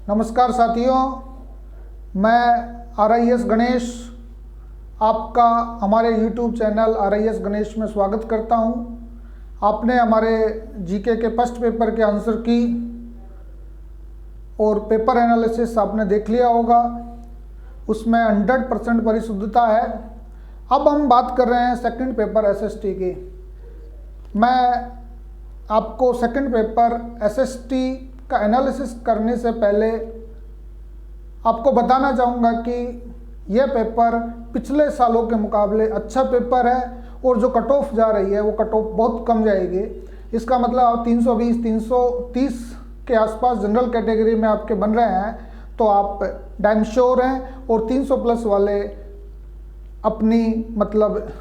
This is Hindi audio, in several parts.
नमस्कार साथियों, मैं RIS गणेश आपका हमारे YouTube चैनल RIS गणेश में स्वागत करता हूं। आपने हमारे जीके के फर्स्ट पेपर के आंसर की और पेपर एनालिसिस आपने देख लिया होगा, उसमें 100% परिशुद्धता है। अब हम बात कर रहे हैं सेकंड पेपर SST की। मैं आपको सेकंड पेपर SST का एनालिसिस करने से पहले आपको बताना चाहूँगा कि यह पेपर पिछले सालों के मुकाबले अच्छा पेपर है और जो कट ऑफ जा रही है वो कट ऑफ बहुत कम जाएगी। इसका मतलब आप 320 330 के आसपास जनरल कैटेगरी में आपके बन रहे हैं तो आप डैम श्योर हैं और 300 प्लस वाले अपनी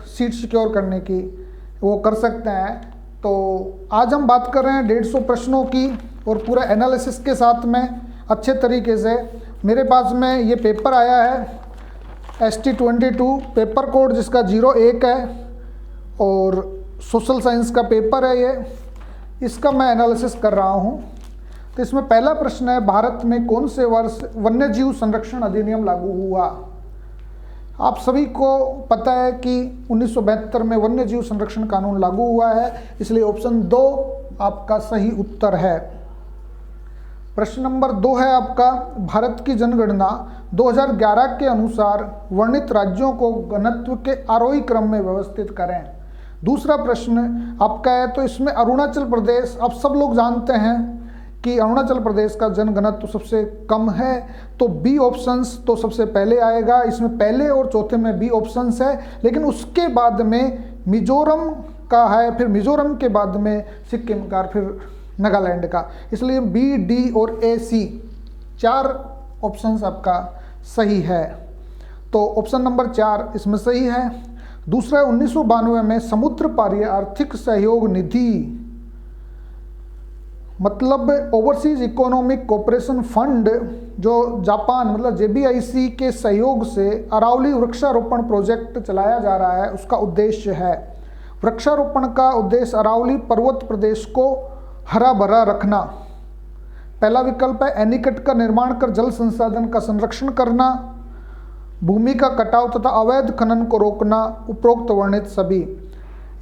सीट सिक्योर करने की वो कर सकते हैं। तो आज हम बात कर रहे हैं 150 प्रश्नों की और पूरा एनालिसिस के साथ में अच्छे तरीके से। मेरे पास में ये पेपर आया है ST22 पेपर कोड जिसका 01 है और सोशल साइंस का पेपर है ये, इसका मैं एनालिसिस कर रहा हूँ। तो इसमें पहला प्रश्न है, भारत में कौन से वर्ष वन्यजीव संरक्षण अधिनियम लागू हुआ? आप सभी को पता है कि 1972 में वन्यजीव संरक्षण कानून लागू हुआ है, इसलिए ऑप्शन 2 आपका सही उत्तर है। प्रश्न नंबर 2 है आपका, भारत की जनगणना 2011 के अनुसार वर्णित राज्यों को घनत्व के आरोही क्रम में व्यवस्थित करें। दूसरा प्रश्न आपका है, तो इसमें अरुणाचल प्रदेश, आप सब लोग जानते हैं कि अरुणाचल प्रदेश का जनघनत्व सबसे कम है, तो बी ऑप्शंस तो सबसे पहले आएगा। इसमें पहले और चौथे में बी ऑप्शंस है, लेकिन उसके बाद में मिजोरम का है, फिर मिजोरम के बाद में सिक्किम का, फिर नागालैंड का, इसलिए बी, डी और ए, सी 4 ऑप्शंस आपका सही है। तो ऑप्शन नंबर 4 इसमें सही है। दूसरा 1992 में समुद्र पारीय आर्थिक सहयोग निधि ओवरसीज इकोनॉमिक कोऑपरेशन फंड जो जापान JBIC के सहयोग से अरावली वृक्षारोपण प्रोजेक्ट चलाया जा रहा है, उसका उद्देश्य है। वृक्षारोपण का उद्देश्य अरावली पर्वत प्रदेश को हरा भरा रखना। पहला विकल्प है एनीकट का निर्माण कर जल संसाधन का संरक्षण करना, भूमि का कटाव तथा अवैध खनन को रोकना, उपरोक्त वर्णित सभी।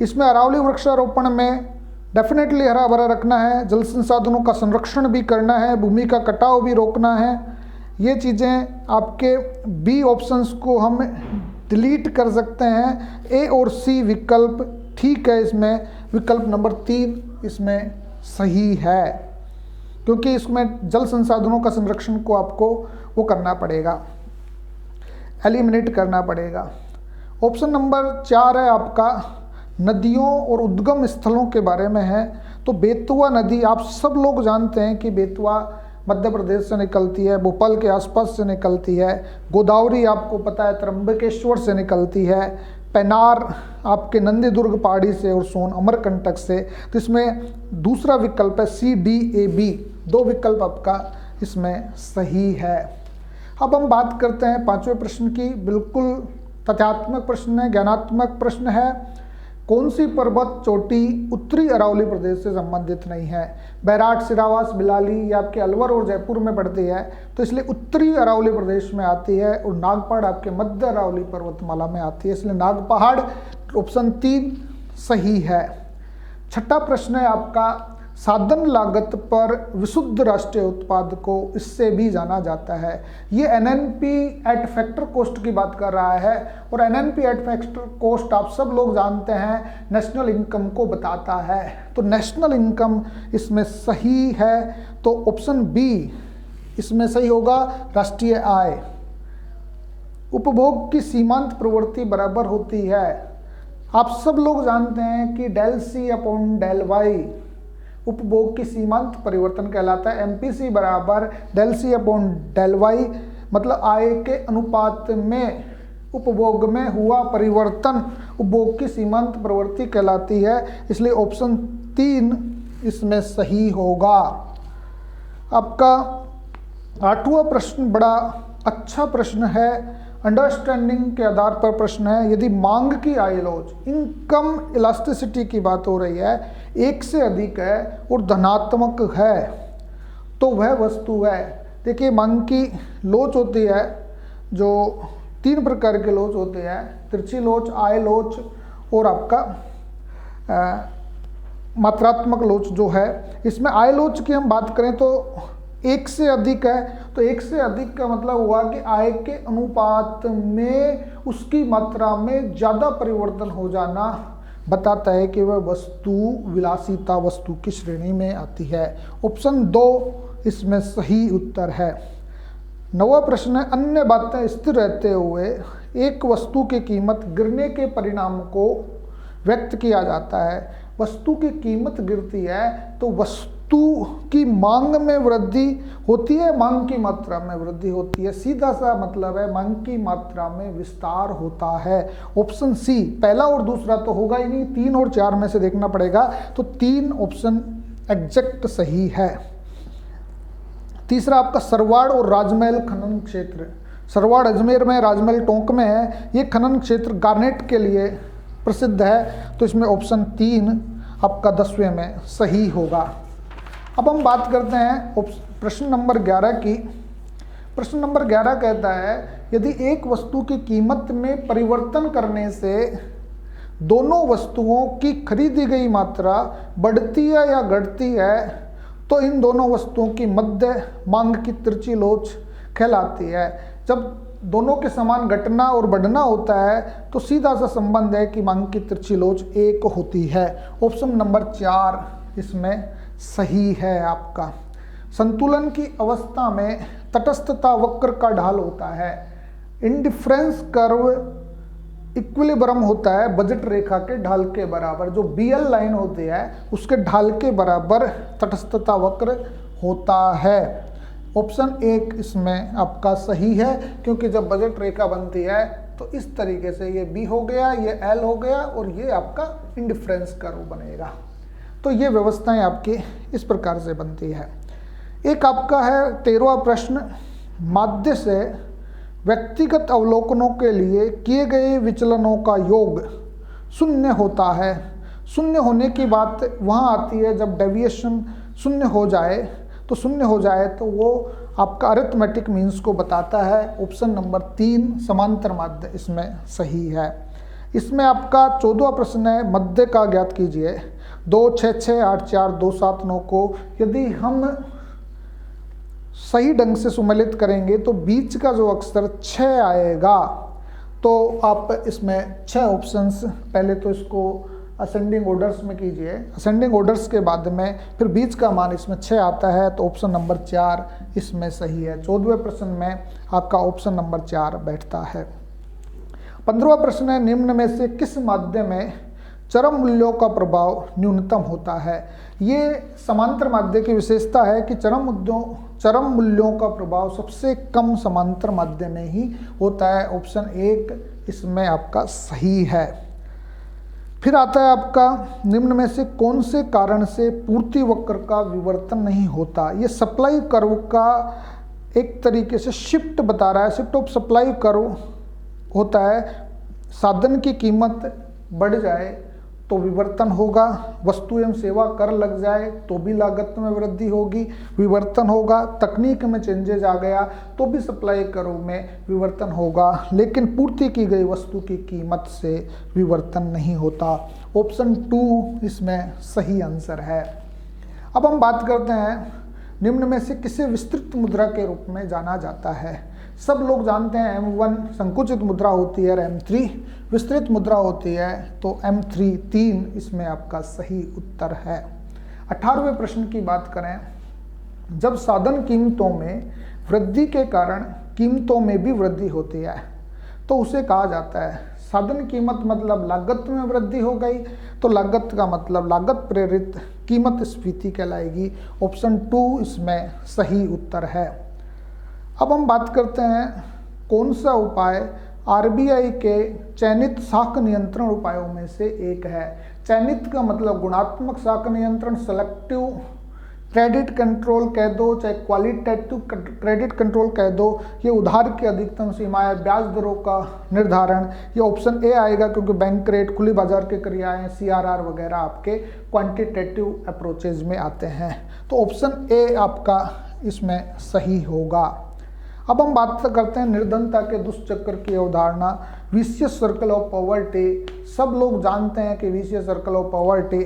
इसमें अरावली वृक्षारोपण में डेफिनेटली हरा भरा रखना है, जल संसाधनों का संरक्षण भी करना है, भूमि का कटाव भी रोकना है। ये चीज़ें आपके बी ऑप्शंस को हम डिलीट कर सकते हैं। ए और सी विकल्प ठीक है, इसमें विकल्प नंबर 3 इसमें सही है, क्योंकि इसमें जल संसाधनों का संरक्षण को आपको वो करना पड़ेगा, एलिमिनेट करना पड़ेगा। ऑप्शन नंबर 4 है आपका, नदियों और उद्गम स्थलों के बारे में है। तो बेतवा नदी, आप सब लोग जानते हैं कि बेतवा मध्य प्रदेश से निकलती है, भोपाल के आसपास से निकलती है। गोदावरी आपको पता है त्र्यंबकेश्वर से निकलती है। पेनार आपके नंदीदुर्ग पहाड़ी से और सोन अमरकंटक से। तो इसमें दूसरा विकल्प है C, D, A, B, 2 विकल्प आपका इसमें सही है। अब हम बात करते हैं 5वें प्रश्न की। बिल्कुल तथ्यात्मक प्रश्न है, ज्ञानात्मक प्रश्न है। कौन सी पर्वत चोटी उत्तरी अरावली प्रदेश से संबंधित नहीं है? बैराट, सिरावास, बिलाली ये आपके अलवर और जयपुर में पड़ती है, तो इसलिए उत्तरी अरावली प्रदेश में आती है। और नागपहाड़ आपके मध्य अरावली पर्वतमाला में आती है, इसलिए नागपहाड़ ऑप्शन 3 सही है। छठा प्रश्न है आपका, साधन लागत पर विशुद्ध राष्ट्रीय उत्पाद को इससे भी जाना जाता है। ये NNP एट फैक्टर कॉस्ट की बात कर रहा है, और NNP एट फैक्टर कॉस्ट आप सब लोग जानते हैं नेशनल इनकम को बताता है। तो नेशनल इनकम इसमें सही है, तो ऑप्शन बी इसमें सही होगा, राष्ट्रीय आय। उपभोग की सीमांत प्रवृत्ति बराबर होती है। आप सब लोग जानते हैं कि del C upon del Y उपभोग की सीमांत परिवर्तन कहलाता है। MPC बराबर del C upon del Y, आय के अनुपात में उपभोग में हुआ परिवर्तन उपभोग की सीमांत प्रवृत्ति कहलाती है, इसलिए ऑप्शन 3 इसमें सही होगा। आपका 8वां प्रश्न बड़ा अच्छा प्रश्न है, अंडरस्टैंडिंग के आधार पर प्रश्न है। यदि मांग की आय लॉज इनकम इलास्टिसिटी की बात हो रही है, 1 से अधिक है और धनात्मक है, तो वह वस्तु है देखिए मांग की लोच होती है, जो 3 प्रकार के लोच होते हैं, तिरछी लोच, आय लोच और आपका मात्रात्मक लोच जो है। इसमें आय लोच की हम बात करें तो 1 से अधिक है, तो 1 से अधिक का मतलब हुआ कि आय के अनुपात में उसकी मात्रा में ज़्यादा परिवर्तन हो जाना बताता है कि वह वस्तु विलासिता वस्तु की श्रेणी में आती है। ऑप्शन 2 इसमें सही उत्तर है। 9वां प्रश्न है, अन्य बातें स्थिर रहते हुए एक वस्तु की कीमत गिरने के परिणाम को व्यक्त किया जाता है। वस्तु की कीमत गिरती है तो वस्तु की मांग में वृद्धि होती है, मांग की मात्रा में वृद्धि होती है। सीधा सा मतलब है मांग की मात्रा में विस्तार होता है। ऑप्शन सी, पहला और दूसरा तो होगा ही नहीं, 3 और 4 में से देखना पड़ेगा, तो 3 ऑप्शन एग्जैक्ट सही है। तीसरा आपका सरवाड़ और राजमहल खनन क्षेत्र। सरवाड़ अजमेर में, राजमहल टोंक में है। ये खनन क्षेत्र गार्नेट के लिए प्रसिद्ध है, तो इसमें ऑप्शन 3 आपका 10वें में सही होगा। अब हम बात करते हैं प्रश्न नंबर 11 की। प्रश्न नंबर 11 कहता है, यदि एक वस्तु की कीमत में परिवर्तन करने से दोनों वस्तुओं की खरीदी गई मात्रा बढ़ती है या घटती है तो इन दोनों वस्तुओं की मध्य मांग की तिरछी लोच कहलाती है। जब दोनों के समान घटना और बढ़ना होता है तो सीधा सा संबंध है कि मांग की तिरछी लोच 1 होती है। ऑप्शन नंबर 4 इसमें सही है आपका। संतुलन की अवस्था में तटस्थता वक्र का ढाल होता है। इंडिफरेंस कर्व इक्विलिब्रियम होता है बजट रेखा के ढाल के बराबर। जो BL लाइन होती है उसके ढाल के बराबर तटस्थता वक्र होता है। ऑप्शन 1 इसमें आपका सही है, क्योंकि जब बजट रेखा बनती है तो इस तरीके से ये B हो गया, ये L हो गया और ये आपका इंडिफरेंस कर्व बनेगा। तो ये व्यवस्थाएं आपकी इस प्रकार से बनती है। एक आपका है 13वां प्रश्न, माध्य से व्यक्तिगत अवलोकनों के लिए किए गए विचलनों का योग 0 होता है। 0 होने की बात वहाँ आती है जब डेविएशन 0 हो जाए, तो 0 हो जाए तो वो आपका अरिथमेटिक मीन्स को बताता है। ऑप्शन नंबर 3 समांतर माध्य इसमें सही है। इसमें आपका 14वां प्रश्न है, मध्य का ज्ञात कीजिए। 2 6 6 8 4 2 7 9 को यदि हम सही ढंग से सुमेलित करेंगे तो बीच का जो अक्षर 6 आएगा, तो आप इसमें 6 ऑप्शंस, पहले तो इसको असेंडिंग ऑर्डर्स में कीजिए, असेंडिंग ऑर्डर्स के बाद में फिर बीच का मान इसमें 6 आता है, तो ऑप्शन नंबर 4 इसमें सही है। 14वें प्रश्न में आपका ऑप्शन नंबर 4 बैठता है। 15वां प्रश्न है, निम्न में से किस माध्यम में चरम मूल्यों का प्रभाव न्यूनतम होता है। ये समांतर माध्य की विशेषता है कि चरम मूल्यों का प्रभाव सबसे कम समांतर माध्य में ही होता है। ऑप्शन 1 इसमें आपका सही है। फिर आता है आपका, निम्न में से कौन से कारण से पूर्ति वक्र का विवर्तन नहीं होता। ये सप्लाई कर्व का एक तरीके से शिफ्ट बता रहा है, शिफ्ट ऑफ सप्लाई कर्व होता है। साधन की कीमत बढ़ जाए तो विवर्तन होगा, वस्तु एवं सेवा कर लग जाए तो भी लागत में वृद्धि होगी, विवर्तन होगा। तकनीक में चेंजेज आ गया तो भी सप्लाई कर्व में विवर्तन होगा, लेकिन पूर्ति की गई वस्तु की कीमत से विवर्तन नहीं होता। ऑप्शन 2 इसमें सही आंसर है। अब हम बात करते हैं, निम्न में से किसे विस्तृत मुद्रा के रूप में जाना जाता है। सब लोग जानते हैं M1 संकुचित मुद्रा होती है और M3 विस्तृत मुद्रा होती है, तो M3 3 इसमें आपका सही उत्तर है। 18वें प्रश्न की बात करें, जब साधन कीमतों में वृद्धि के कारण कीमतों में भी वृद्धि होती है तो उसे कहा जाता है। साधन कीमत मतलब लागत में वृद्धि हो गई, तो लागत का मतलब लागत प्रेरित कीमत स्फीति कहलाएगी। ऑप्शन 2 इसमें सही उत्तर है। अब हम बात करते हैं, कौन सा उपाय RBI के चयनित शाख नियंत्रण उपायों में से एक है। चयनित का मतलब गुणात्मक शाख नियंत्रण, सेलेक्टिव क्रेडिट कंट्रोल कह दो, चाहे क्वालिटेटिव क्रेडिट कंट्रोल कह दो। ये उधार की अधिकतम सीमाएं, ब्याज दरों का निर्धारण, ये ऑप्शन ए आएगा, क्योंकि बैंक रेट, खुली बाजार के क्रियाएं, CRR वगैरह आपके क्वांटिटेटिव अप्रोचेज में आते हैं। तो ऑप्शन ए आपका इसमें सही होगा। अब हम बात करते हैं निर्धनता के दुष्चक्र की अवधारणा, विशियस सर्कल ऑफ पॉवर्टी। सब लोग जानते हैं कि vicious circle of poverty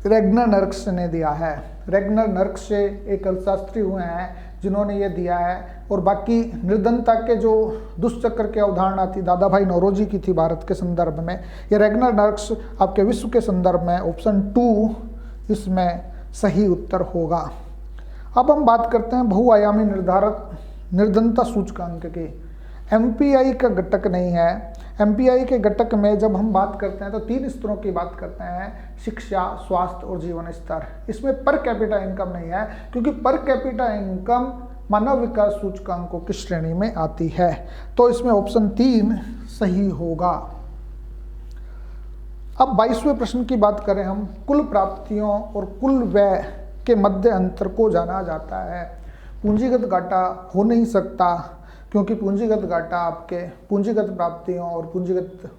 Ragnar नर्क्स ने दिया है। रेगनर नर्क्स से एक अर्थशास्त्री हुए हैं जिन्होंने ये दिया है। और बाकी निर्धनता के जो दुष्चक्र की अवधारणा थी दादा भाई नौरोजी की थी भारत के संदर्भ में। ये रेगनर नर्क्स आपके विश्व के संदर्भ में ऑप्शन 2 इसमें सही उत्तर होगा। अब हम बात करते हैं बहुआयामी निर्धारक निर्धनता सूचकांक की। एमपीआई का घटक नहीं है। एमपीआई के घटक में जब हम बात करते हैं तो 3 स्तरों की बात करते हैं, शिक्षा, स्वास्थ्य और जीवन स्तर। इसमें पर कैपिटा इनकम नहीं है, क्योंकि पर कैपिटा इनकम मानव विकास सूचकांकों की श्रेणी में आती है। तो इसमें ऑप्शन 3 सही होगा। अब 22वें प्रश्न की बात करें हम, कुल प्राप्तियों और कुल व्यय के मध्य अंतर को जाना जाता है। पूंजीगत घाटा हो नहीं सकता, क्योंकि पूंजीगत घाटा आपके पूंजीगत प्राप्तियों और पूंजीगत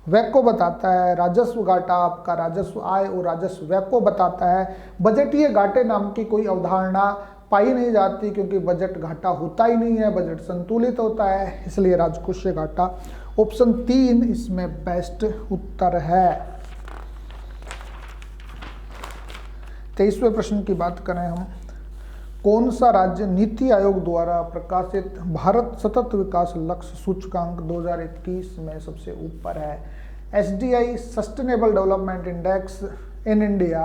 व्यय को बताता है। राजस्व घाटा आपका राजस्व आय और राजस्व व्यय को बताता है। बजटीय घाटे नाम की कोई अवधारणा पाई नहीं जाती, क्योंकि बजट घाटा होता ही नहीं है, बजट संतुलित होता है, इसलिए राजकोषीय घाटा। ऑप्शन 3 इसमें बेस्ट उत्तर है। 23वें प्रश्न की बात करें हम, कौन सा राज्य नीति आयोग द्वारा प्रकाशित भारत सतत विकास लक्ष्य सूचकांक 2021 में सबसे ऊपर है? SDI sustainable development index in India,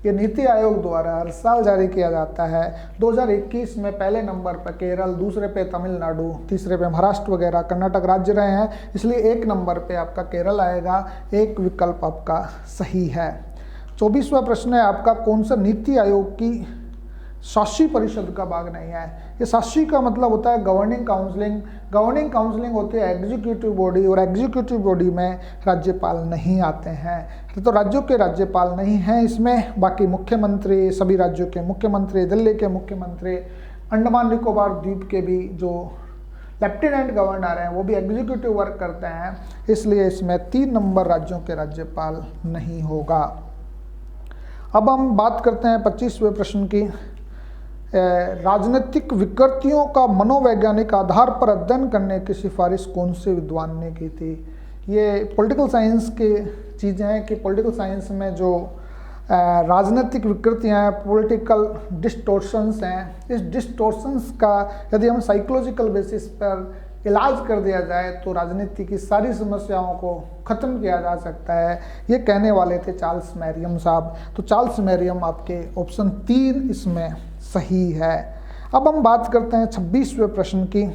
ये नीति आयोग द्वारा हर साल जारी किया जाता है। 2021 में पहले नंबर पर केरल, दूसरे पे तमिलनाडु, तीसरे पे महाराष्ट्र वगैरह कर्नाटक राज्य रहे हैं, इसलिए 1 नंबर पे आपका केरल आएगा। एक विकल्प आपका सही है। 24वां प्रश्न है आपका, कौन सा नीति आयोग की शासी परिषद का भाग नहीं है? ये शासी का मतलब होता है गवर्निंग काउंसलिंग। गवर्निंग काउंसलिंग होती है एग्जीक्यूटिव बॉडी, और एग्जीक्यूटिव बॉडी में राज्यपाल नहीं आते हैं। तो राज्यों के राज्यपाल नहीं हैं इसमें। बाकी मुख्यमंत्री, सभी राज्यों के मुख्यमंत्री, दिल्ली के मुख्यमंत्री, अंडमान निकोबार द्वीप के भी जो लेफ्टिनेंट गवर्नर हैं वो भी एग्जीक्यूटिव वर्क करते हैं, इसलिए इसमें 3 नंबर राज्यों के राज्यपाल नहीं होगा। अब हम बात करते हैं 25वें प्रश्न की, राजनीतिक विकृतियों का मनोवैज्ञानिक आधार पर अध्ययन करने की सिफारिश कौन से विद्वान ने की थी? ये पॉलिटिकल साइंस की चीज़ें हैं कि पॉलिटिकल साइंस में जो राजनीतिक विकृतियाँ हैं, पॉलिटिकल डिस्टोर्शंस हैं, इस डिस्टोर्शंस का यदि हम साइकोलॉजिकल बेसिस पर इलाज कर दिया जाए तो राजनीति की सारी समस्याओं को ख़त्म किया जा सकता है। ये कहने वाले थे चार्ल्स मैरियम साहब। तो चार्ल्स मैरियम आपके ऑप्शन 3 इसमें सही है। अब हम बात करते हैं 26वें प्रश्न की,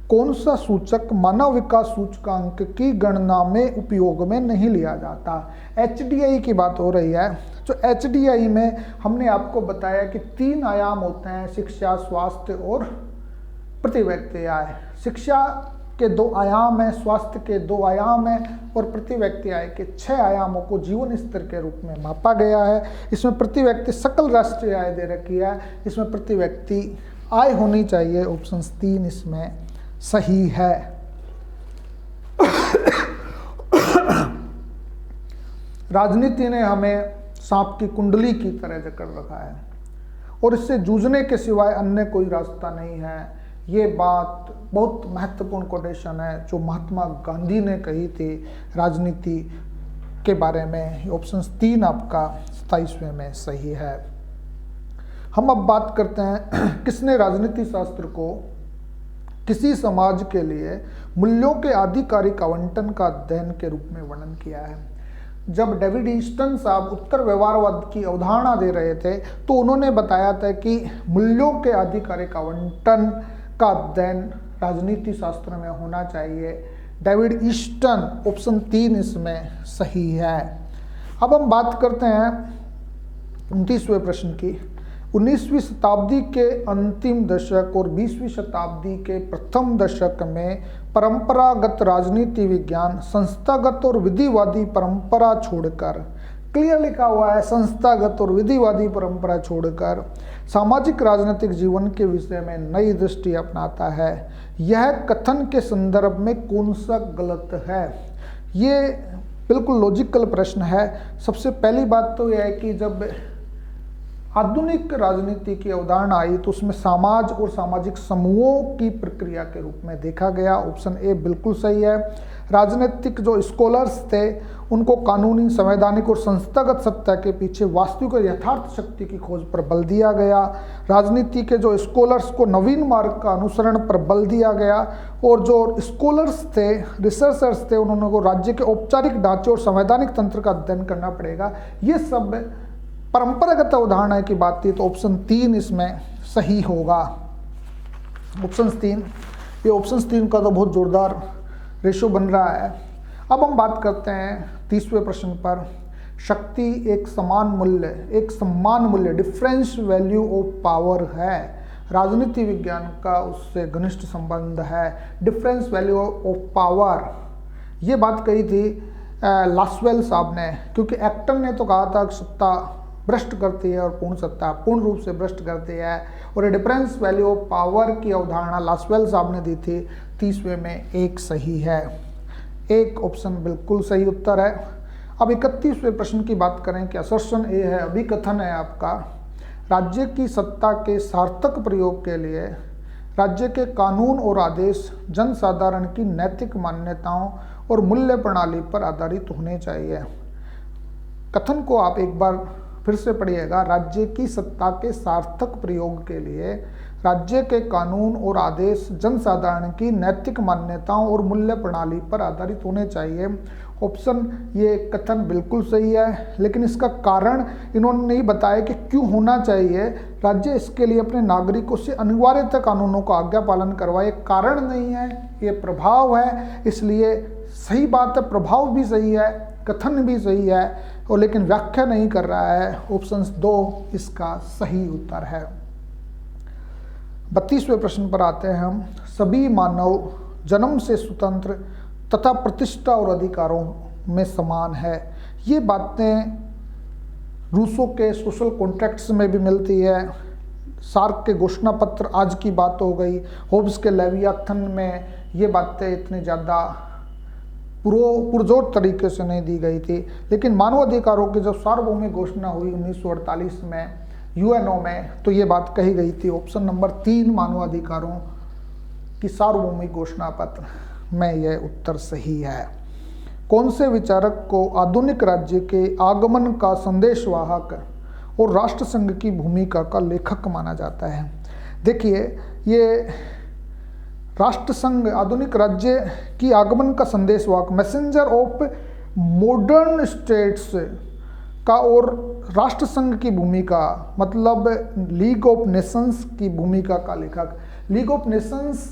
कौन सा सूचक मानव विकास सूचकांक की गणना में उपयोग में नहीं लिया जाता? एचडीआई की बात हो रही है। तो एचडीआई में हमने आपको बताया कि 3 आयाम होते हैं, शिक्षा, स्वास्थ्य और प्रति व्यक्ति आय। शिक्षा के 2 आयाम हैं, स्वास्थ्य के 2 आयाम हैं, और प्रति व्यक्ति आय के 6 आयामों को जीवन स्तर के रूप में मापा गया है। इसमें प्रति व्यक्ति सकल राष्ट्रीय आय दे रखी है, इसमें प्रति व्यक्ति आय होनी चाहिए। ऑप्शन 3 इसमें सही है। राजनीति ने हमें सांप की कुंडली की तरह जकड़ रखा है और इससे जूझने के सिवाय अन्य कोई रास्ता नहीं है। ये बात बहुत महत्वपूर्ण कोटेशन है जो महात्मा गांधी ने कही थी राजनीति के बारे में। ऑप्शन 3 आपका 27वें में सही है। हम अब बात करते हैं किसने राजनीति शास्त्र को किसी समाज के लिए मूल्यों के आधिकारिक आवंटन का अध्ययन के रूप में वर्णन किया है। जब डेविड ईस्टन साहब उत्तर व्यवहारवाद की अवधारणा दे रहे थे तो उन्होंने बताया था कि मूल्यों के आधिकारिक आवंटन का अध्ययन राजनीति शास्त्र में होना चाहिए। डेविड ईस्टन, ऑप्शन 3 इसमें सही है। अब हम बात करते हैं 29वें प्रश्न की। 19वीं शताब्दी के अंतिम दशक और 20वीं शताब्दी के प्रथम दशक में परंपरागत राजनीति विज्ञान संस्थागत और विधिवादी परंपरा छोड़कर, क्लियर लिखा हुआ है, संस्थागत और विधिवादी परंपरा छोड़कर सामाजिक राजनीतिक जीवन के विषय में नई दृष्टि अपनाता है। यह कथन के संदर्भ में कौन सा गलत है? ये बिल्कुल लॉजिकल प्रश्न है। सबसे पहली बात तो यह है कि जब आधुनिक राजनीति की अवधारणा आई तो उसमें समाज और सामाजिक समूहों की प्रक्रिया के रूप में देखा गया। ऑप्शन ए बिल्कुल सही है। राजनीतिक जो स्कॉलर्स थे उनको कानूनी, संवैधानिक और संस्थागत सत्ता के पीछे वास्तविक और यथार्थ शक्ति की खोज पर बल दिया गया। राजनीति के जो स्कॉलर्स को नवीन मार्ग का अनुसरण पर बल दिया गया, और जो स्कॉलर्स थे, रिसर्चर्स थे, उन्होंने को राज्य के औपचारिक ढांचे और संवैधानिक तंत्र का अध्ययन करना पड़ेगा। ये सब परंपरागत अवधारणा की बात थी, तो ऑप्शन 3 इसमें सही होगा। ऑप्शन 3, ये ऑप्शन 3 का तो बहुत जोरदार रेशो बन रहा है। अब हम बात करते हैं 30वें प्रश्न पर। शक्ति एक सम्मान मूल्य डिफरेंस वैल्यू ऑफ पावर है। राजनीति विज्ञान का उससे घनिष्ठ संबंध है। डिफरेंस वैल्यू ऑफ पावर, ये बात कही थी लासवेल साहब ने, क्योंकि एक्टन ने तो कहा था कि सत्ता भ्रष्ट करती है और पूर्ण सत्ता पूर्ण रूप से भ्रष्ट करती है, और डिफरेंस वैल्यू ऑफ पावर की अवधारणा लासवेल साहब ने दी थी। 30वें में 1 सही है। 1 ऑप्शन बिल्कुल सही उत्तर है। अब 31वें प्रश्न की बात करें कि असर्शन ए है, अभिकथन है आपका। राज्य की सत्ता के सार्थक प्रयोग के लिए राज्य के कानून और आदेश जनसाधारण की नैतिक मान्यताओं और मूल्य प्रणाली पर आधारित होने चाहिए। कथन को आप एक बार फिर से पढ़िएगा। राज्य की सत्ता के सार्थक प्रयोग के लिए राज्य के कानून और आदेश जनसाधारण की नैतिक मान्यताओं और मूल्य प्रणाली पर आधारित होने चाहिए। ऑप्शन ये कथन बिल्कुल सही है, लेकिन इसका कारण इन्होंने नहीं बताया कि क्यों होना चाहिए। राज्य इसके लिए अपने नागरिकों से अनिवार्यतः कानूनों का आज्ञा पालन करवाए, कारण नहीं है, ये प्रभाव है। इसलिए सही बात है, प्रभाव भी सही है, कथन भी सही है, और लेकिन व्याख्या नहीं कर रहा है। ऑप्शन 2 इसका सही उत्तर है। 32वें प्रश्न पर आते हैं हम। सभी मानव जन्म से स्वतंत्र तथा प्रतिष्ठा और अधिकारों में समान है। ये बातें रूसो के सोशल कॉन्ट्रैक्ट्स में भी मिलती है। सार्क के घोषणा पत्र आज की बात हो गई। होब्स के लेवियाथन में ये बातें इतनी ज़्यादा पुरजोर तरीके से नहीं दी गई थी, लेकिन मानवाधिकारों की जब सार्वभौमिक घोषणा हुई 1948 में यूएनओ में, तो ये बात कही गई थी। ऑप्शन नंबर 3 मानवाधिकारों की सार्वभौमिक घोषणा पत्र में यह उत्तर सही है। कौन से विचारक को आधुनिक राज्य के आगमन का संदेशवाहक और राष्ट्रसंघ की भूमिका का लेखक माना जाता है? देखिए, ये राष्ट्रसंघ आधुनिक राज्य की आगमन का संदेशवाहक, मैसेंजर ऑफ मॉडर्न स्टेट्स का, और राष्ट्रसंघ की भूमिका मतलब लीग ऑफ नेशंस की भूमिका का लेखक। लीग ऑफ नेशंस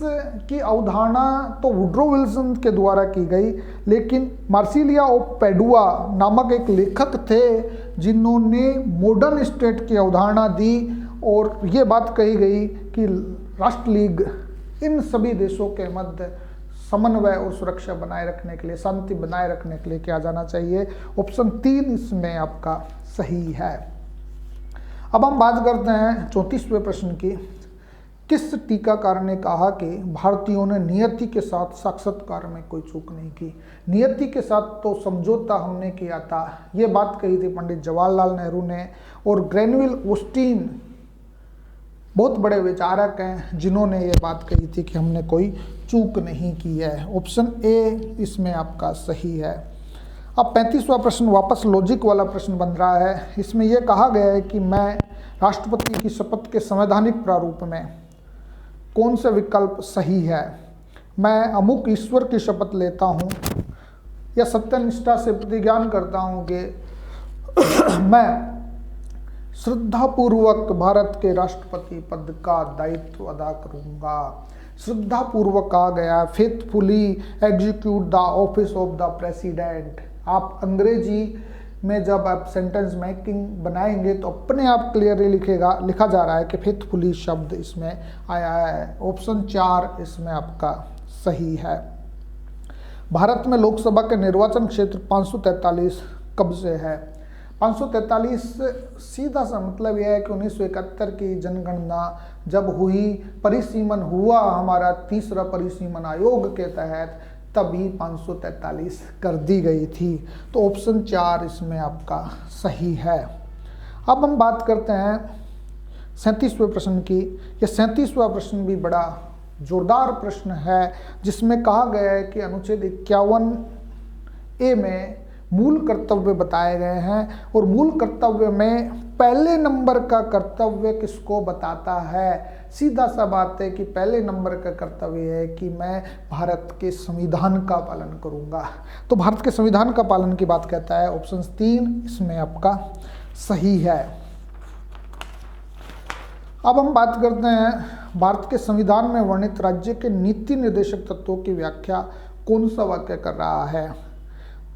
की अवधारणा तो वुड्रो विल्सन के द्वारा की गई, लेकिन मार्सिलिया ऑफ पैडुआ नामक एक लेखक थे जिन्होंने मॉडर्न स्टेट की अवधारणा दी, और ये बात कही गई कि राष्ट्र लीग इन सभी देशों के मध्य समन्वय और सुरक्षा बनाए रखने के लिए, शांति बनाए रखने के लिए किया जाना चाहिए। ऑप्शन 3 इसमें आपका सही है। अब हम बात करते हैं 34वें प्रश्न की। किस टीकाकार ने कहा कि भारतीयों ने नियति के साथ साक्षात्कार में कोई चूक नहीं की? नियति के साथ तो समझौता हमने किया था, ये बात कही थी पंडित जवाहरलाल नेहरू ने। और ग्रेनविल ऑस्टीन बहुत बड़े विचारक हैं जिन्होंने ये बात कही थी कि हमने कोई चूक नहीं की है। ऑप्शन ए इसमें आपका सही है। अब 35वां प्रश्न वापस लॉजिक वाला प्रश्न बन रहा है। इसमें यह कहा गया है कि मैं राष्ट्रपति की शपथ के संवैधानिक प्रारूप में कौन सा विकल्प सही है? मैं अमुक ईश्वर की शपथ लेता हूँ या सत्यनिष्ठा से प्रतिज्ञान करता हूँ कि मैं श्रद्धापूर्वक भारत के राष्ट्रपति पद का दायित्व अदा करूँगा। श्रद्धापूर्वक कहा गया, faithfully execute the office of the president. आप अंग्रेजी में जब आप सेंटेंस मेकिंग बनाएंगे तो अपने आप क्लियरली लिखा जा रहा है कि फेथफुली शब्द इसमें आया है। ऑप्शन 4 इसमें आपका सही है। भारत में लोकसभा के निर्वाचन क्षेत्र 543 कब से है? 543 सीधा सा मतलब यह है कि 1971 की जनगणना जब हुई, परिसीमन हुआ हमारा तीसरा परिसीमन आयोग के तहत, तभी 543 कर दी गई थी। तो ऑप्शन 4 इसमें आपका सही है। अब हम बात करते हैं 37वें प्रश्न की। यह 37वां प्रश्न भी बड़ा जोरदार प्रश्न है, जिसमें कहा गया है कि अनुच्छेद 51A में मूल कर्तव्य बताए गए हैं, और मूल कर्तव्य में पहले नंबर का कर्तव्य किसको बताता है? सीधा सा बात है कि पहले नंबर का कर्तव्य है कि मैं भारत के संविधान का पालन करूंगा। तो भारत के संविधान का पालन की बात कहता है ऑप्शन 3 इसमें आपका सही है। अब हम बात करते हैं भारत के संविधान में वर्णित राज्य के नीति निर्देशक तत्वों की व्याख्या कौन सा वाक्य कर रहा है?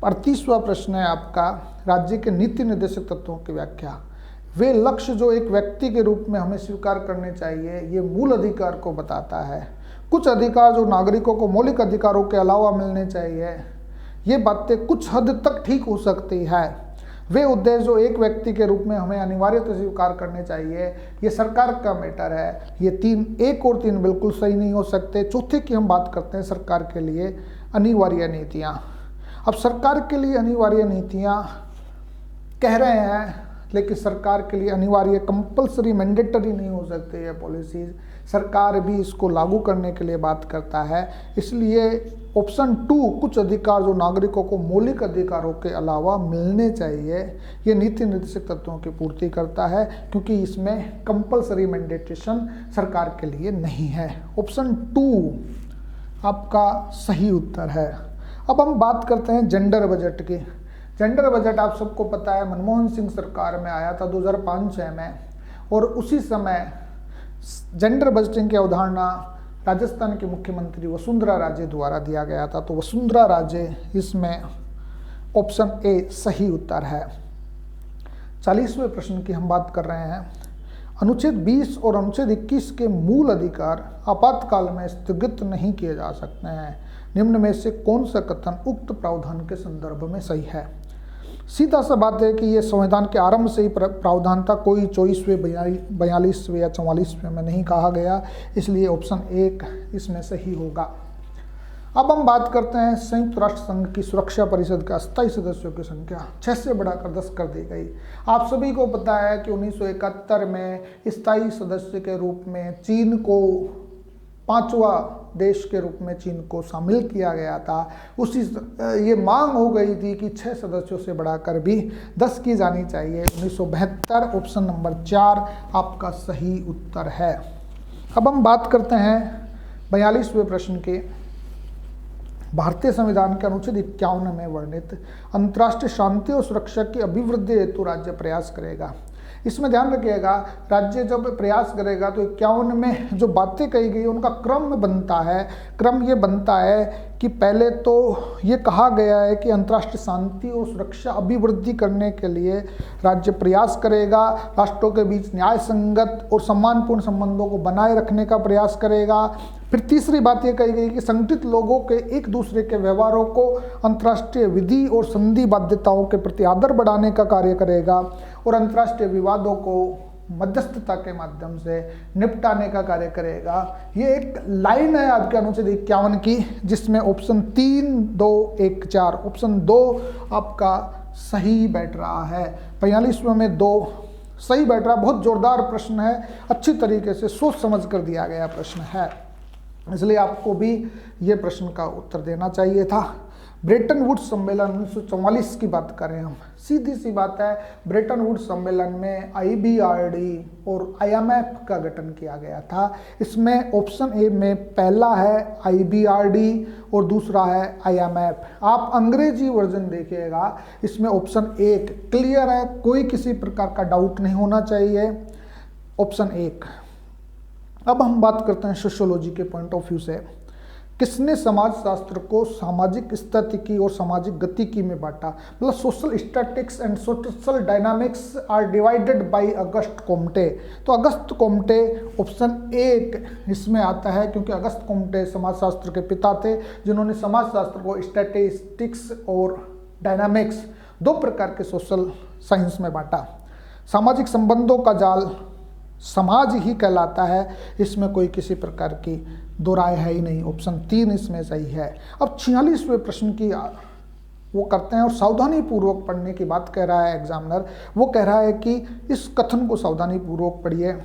38वां प्रश्न है आपका, राज्य के नीति निर्देशक तत्वों की व्याख्या। वे लक्ष्य जो एक व्यक्ति के रूप में हमें स्वीकार करने चाहिए, ये मूल अधिकार को बताता है। कुछ अधिकार जो नागरिकों को मौलिक अधिकारों के अलावा मिलने चाहिए, ये बातें कुछ हद तक ठीक हो सकती है। वे उद्देश्य जो एक व्यक्ति के रूप में हमें अनिवार्यता स्वीकार करने चाहिए, ये सरकार का मैटर है। ये 1 और 3 बिल्कुल सही नहीं हो सकते। चौथे की हम बात करते हैं सरकार के लिए अनिवार्य नीतियाँ। अब सरकार के लिए अनिवार्य नीतियाँ कह रहे हैं, लेकिन सरकार के लिए अनिवार्य कंपलसरी मैंडेटरी नहीं हो सकते ये पॉलिसीज। सरकार भी इसको लागू करने के लिए बात करता है। इसलिए ऑप्शन 2 कुछ अधिकार जो नागरिकों को मौलिक अधिकारों के अलावा मिलने चाहिए, ये नीति निर्देशक तत्वों की पूर्ति करता है, क्योंकि इसमें कंपलसरी मैंडेटेशन सरकार के लिए नहीं है। ऑप्शन 2 आपका सही उत्तर है। अब हम बात करते हैं जेंडर बजट की। जेंडर बजट आप सबको पता है मनमोहन सिंह सरकार में आया था 2005-6 में, और उसी समय जेंडर बजटिंग की अवधारणा राजस्थान के मुख्यमंत्री वसुंधरा राजे द्वारा दिया गया था। तो वसुंधरा राजे इसमें ऑप्शन ए सही उत्तर है। 40वें प्रश्न की हम बात कर रहे हैं। अनुच्छेद 20 और अनुच्छेद 21 के मूल अधिकार आपातकाल में स्थगित नहीं किए जा सकते हैं। निम्न में से कौन सा कथन उक्त प्रावधान के संदर्भ में सही है? सीधा सा बात है कि ये संविधान के आरंभ से ही प्रावधान था, कोई 24वें 42वें या 44वें में नहीं कहा गया, इसलिए ऑप्शन 1 इसमें सही होगा। अब हम बात करते हैं संयुक्त राष्ट्र संघ की सुरक्षा परिषद का अस्थायी सदस्यों की संख्या 6 से बढ़ाकर 10 कर दी गई। आप सभी को पता है कि 1971 में स्थायी सदस्य के रूप में चीन को 5वां देश के रूप में चीन को शामिल किया गया था। ये मांग हो गई थी कि 6 सदस्यों से बढ़ाकर भी 10 की जानी चाहिए। 1972 ऑप्शन नंबर 4 आपका सही उत्तर है। अब हम बात करते हैं 42वें प्रश्न के। भारतीय संविधान के अनुच्छेद 51 में वर्णित अंतर्राष्ट्रीय शांति और सुरक्षा की अभिवृद्धि हेतु राज्य प्रयास करेगा। इसमें ध्यान रखिएगा, राज्य जब प्रयास करेगा तो 51 में जो बातें कही गई उनका क्रम बनता है। क्रम ये बनता है कि पहले तो ये कहा गया है कि अंतर्राष्ट्रीय शांति और सुरक्षा अभिवृद्धि करने के लिए राज्य प्रयास करेगा, राष्ट्रों के बीच न्याय संगत और सम्मानपूर्ण संबंधों को बनाए रखने का प्रयास करेगा। फिर तीसरी बात यह कही गई कि संगठित लोगों के एक दूसरे के व्यवहारों को अंतर्राष्ट्रीय विधि और संधि बाध्यताओं के प्रति आदर बढ़ाने का कार्य करेगा, और अंतर्राष्ट्रीय विवादों को मध्यस्थता के माध्यम से निपटाने का कार्य करेगा। ये एक लाइन है आपके अनुच्छेद 51 की, जिसमें ऑप्शन 3, 2, 1, 4 ऑप्शन 2 आपका सही बैठ रहा है। 45वें में 2 सही बैठ रहा। बहुत जोरदार प्रश्न है, अच्छी तरीके से सोच समझ कर दिया गया प्रश्न है, इसलिए आपको भी ये प्रश्न का उत्तर देना चाहिए था। ब्रेटन वुड्स सम्मेलन 1944 की बात करें हम, सीधी सी बात है, ब्रेटन वुड्स सम्मेलन में IBRD और IMF का गठन किया गया था। इसमें ऑप्शन ए में पहला है IBRD और दूसरा है IMF। आप अंग्रेजी वर्जन देखिएगा, इसमें ऑप्शन 1 क्लियर है, कोई किसी प्रकार का डाउट नहीं होना चाहिए, ऑप्शन 1। अब हम बात करते हैं सोशियोलॉजी के पॉइंट ऑफ व्यू से। किसने समाजशास्त्र को सामाजिक स्थितिकी और सामाजिक गतिकी में बांटा? मतलब social statics and social dynamics are divided by August Comte. तो अगस्त कोम्टे ऑप्शन 1 इसमें आता है, क्योंकि अगस्त कोम्टे समाजशास्त्र के पिता थे, जिन्होंने समाजशास्त्र को स्टैटिस्टिक्स और डायनामिक्स 2 प्रकार के सोशल साइंस में बांटा। सामाजिक संबंधों का जाल समाज ही कहलाता है, इसमें कोई किसी प्रकार की दो राय है ही नहीं, ऑप्शन 3 इसमें सही है। अब 46वें प्रश्न की वो करते हैं और सावधानी पूर्वक पढ़ने की बात कह रहा है एग्जामिनर। वो कह रहा है कि इस कथन को सावधानी पूर्वक पढ़िए।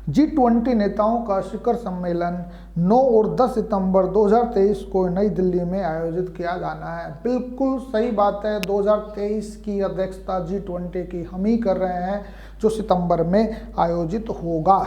G20 नेताओं का शिखर सम्मेलन 9 और 10 सितंबर 2023 को नई दिल्ली में आयोजित किया जाना है। बिल्कुल सही बात है, 2023 की अध्यक्षता G20 की हम ही कर रहे हैं, जो सितंबर में आयोजित होगा।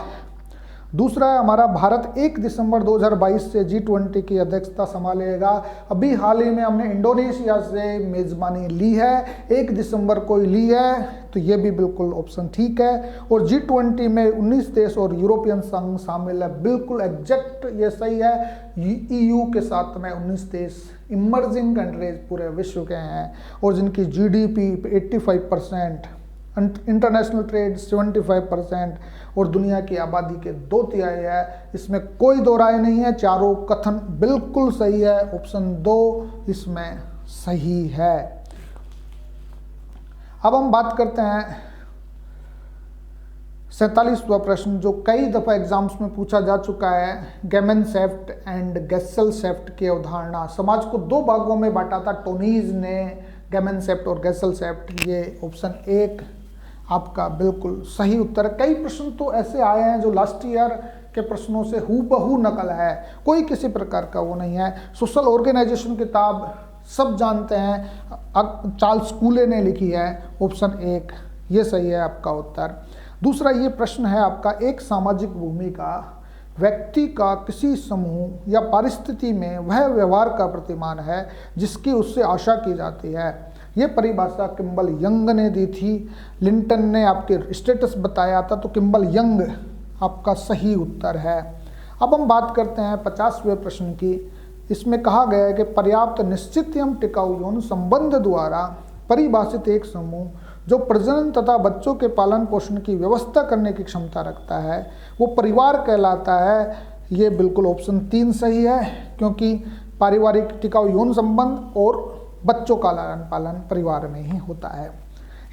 दूसरा है हमारा, भारत 1 दिसंबर 2022 से G20 की अध्यक्षता संभालेगा। अभी हाल ही में हमने इंडोनेशिया से मेज़बानी ली है, 1 दिसंबर को ही ली है, तो ये भी बिल्कुल ऑप्शन ठीक है। और G20 में 19 देश और यूरोपियन संघ शामिल है, बिल्कुल एग्जैक्ट ये सही है। EU के साथ में 19 देश इमर्जिंग कंट्रीज पूरे विश्व के हैं और जिनकी GDP 85%, इंटरनेशनल ट्रेड 75% और दुनिया की आबादी के 2/3 है। इसमें कोई दो राय नहीं है, चारों कथन बिल्कुल सही है। ऑप्शन 2 इसमें सही है। अब हम बात करते हैं 47वां प्रश्न, जो कई दफ़ा एग्जाम्स में पूछा जा चुका है। गेमेनसेफ्ट एंड गेसेलसेफ्ट की अवधारणा। समाज को 2 भागों में बांटा था टोनीज ने, गेमेनसेफ्ट और गेसेलसेफ्ट। ये ऑप्शन 1 आपका बिल्कुल सही उत्तर है। कई प्रश्न तो ऐसे आए हैं जो लास्ट ईयर के प्रश्नों से हूबहू नकल है, कोई किसी प्रकार का वो नहीं है। सोशल ऑर्गेनाइजेशन किताब सब जानते हैं, चार्ल्स कूले ने लिखी है। ऑप्शन 1 ये सही है आपका उत्तर। दूसरा ये प्रश्न है आपका, एक सामाजिक भूमिका व्यक्ति का किसी समूह या परिस्थिति में वह व्यवहार का प्रतिमान है जिसकी उससे आशा की जाती है। ये परिभाषा किम्बल यंग ने दी थी। लिंटन ने आपके स्टेटस बताया था, तो किम्बल यंग आपका सही उत्तर है। अब हम बात करते हैं 50वें प्रश्न की। इसमें कहा गया है कि पर्याप्त निश्चित एवं टिकाऊ यौन संबंध द्वारा परिभाषित एक समूह जो प्रजनन तथा बच्चों के पालन पोषण की व्यवस्था करने की क्षमता रखता है वो परिवार कहलाता है। ये बिल्कुल ऑप्शन 3 सही है, क्योंकि पारिवारिक टिकाऊ यौन संबंध और बच्चों का लालन पालन परिवार में ही होता है।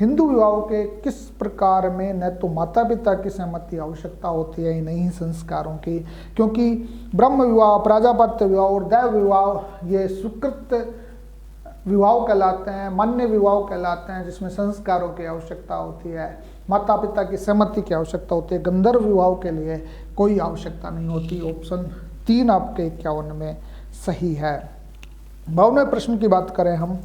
हिंदू विवाह के किस प्रकार में न तो माता पिता की सहमति आवश्यकता होती है, नहीं संस्कारों की, क्योंकि ब्रह्म विवाह, प्राजापत्य विवाह और दैव विवाह ये स्वीकृत विवाह कहलाते हैं, मान्य विवाह कहलाते हैं, जिसमें संस्कारों की आवश्यकता होती है, माता पिता की सहमति की आवश्यकता होती है। गंधर्व विवाह के लिए कोई आवश्यकता नहीं होती। ऑप्शन 3 आपके 51 में सही है। 52वें प्रश्न की बात करें हम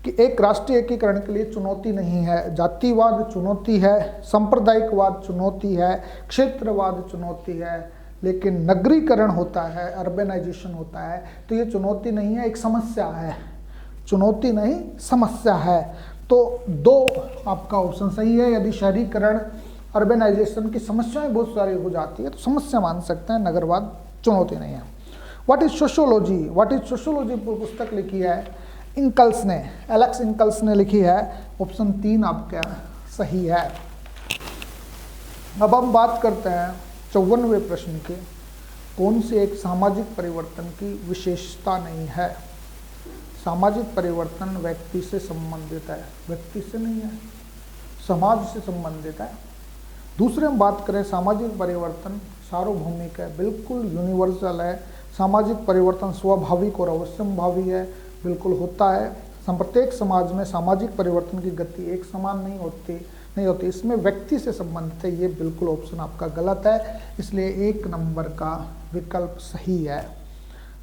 कि एक राष्ट्रीय एकीकरण के लिए चुनौती नहीं है, जातिवाद चुनौती है, सांप्रदायिकवाद चुनौती है, क्षेत्रवाद चुनौती है, लेकिन नगरीकरण होता है, अर्बेनाइजेशन होता है, तो ये चुनौती नहीं है, एक समस्या है। चुनौती नहीं, समस्या है। तो 2 आपका ऑप्शन सही है। यदि शहरीकरण, अर्बेनाइजेशन की समस्याएं बहुत सारी हो जाती है तो समस्या मान सकते हैं, नगरवाद चुनौती नहीं है। What is sociology? What is sociology पुस्तक लिखी है इंकल्स ने, एलेक्स इंकल्स ने लिखी है। ऑप्शन 3 आपका सही है। अब हम बात करते हैं 54वें प्रश्न के, कौन से एक सामाजिक परिवर्तन की विशेषता नहीं है? सामाजिक परिवर्तन व्यक्ति से संबंधित है, व्यक्ति से नहीं है, समाज से संबंधित है। दूसरे हम बात करें, सामाजिक परिवर्तन सार्वभौमिक है, बिल्कुल यूनिवर्सल है। सामाजिक परिवर्तन स्वाभाविक और अवश्यंभावी है, बिल्कुल होता है। प्रत्येक समाज में सामाजिक परिवर्तन की गति एक समान नहीं होती, इसमें व्यक्ति से संबंधित है। ये बिल्कुल ऑप्शन आपका गलत है, इसलिए 1 नंबर का विकल्प सही है।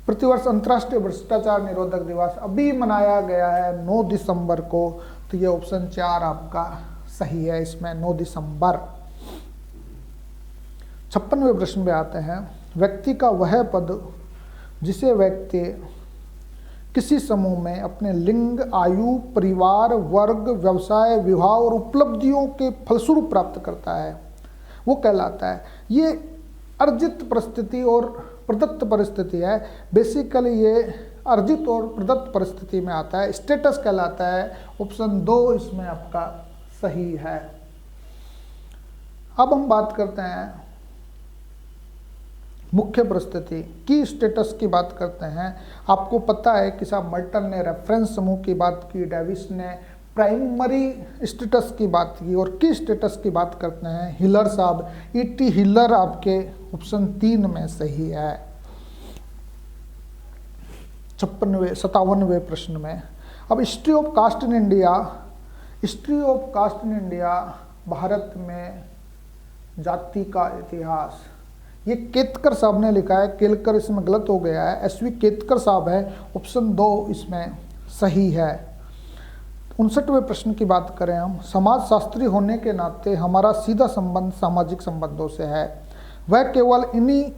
प्रतिवर्ष अंतर्राष्ट्रीय भ्रष्टाचार निरोधक दिवस अभी मनाया गया है 9 दिसंबर को, तो ये ऑप्शन 4 आपका सही है, इसमें 9 दिसंबर। 56वें प्रश्न पे आते हैं, व्यक्ति का वह पद जिसे व्यक्ति किसी समूह में अपने लिंग, आयु, परिवार, वर्ग, व्यवसाय, विवाह और उपलब्धियों के फलस्वरूप प्राप्त करता है वो कहलाता है। ये अर्जित परिस्थिति और प्रदत्त परिस्थिति है। बेसिकली ये अर्जित और प्रदत्त परिस्थिति में आता है, स्टेटस कहलाता है। ऑप्शन 2 इसमें आपका सही है। अब हम बात करते हैं मुख्य परिस्थिति की स्टेटस की बात करते हैं। आपको पता है कि साहब मर्टन ने रेफरेंस समूह की बात की, डेविस ने प्राइमरी स्टेटस की बात की, और की स्टेटस की बात करते हैं हिलर साहब। E.T. हिलर आपके ऑप्शन 3 में सही है। 57वें प्रश्न में। अब history of caste in India, history of caste in India, भारत में जाति का इतिहास, ये केतकर साहब ने लिखा है, केलकर इसमें गलत हो गया है, एसवी केतकर साहब है, ऑप्शन 2 इसमें सही है। 59वें प्रश्न की बात करें हम, समाजशास्त्री होने के नाते हमारा सीधा संबंध सामाजिक संबंधों से है, वह केवल इन्हीं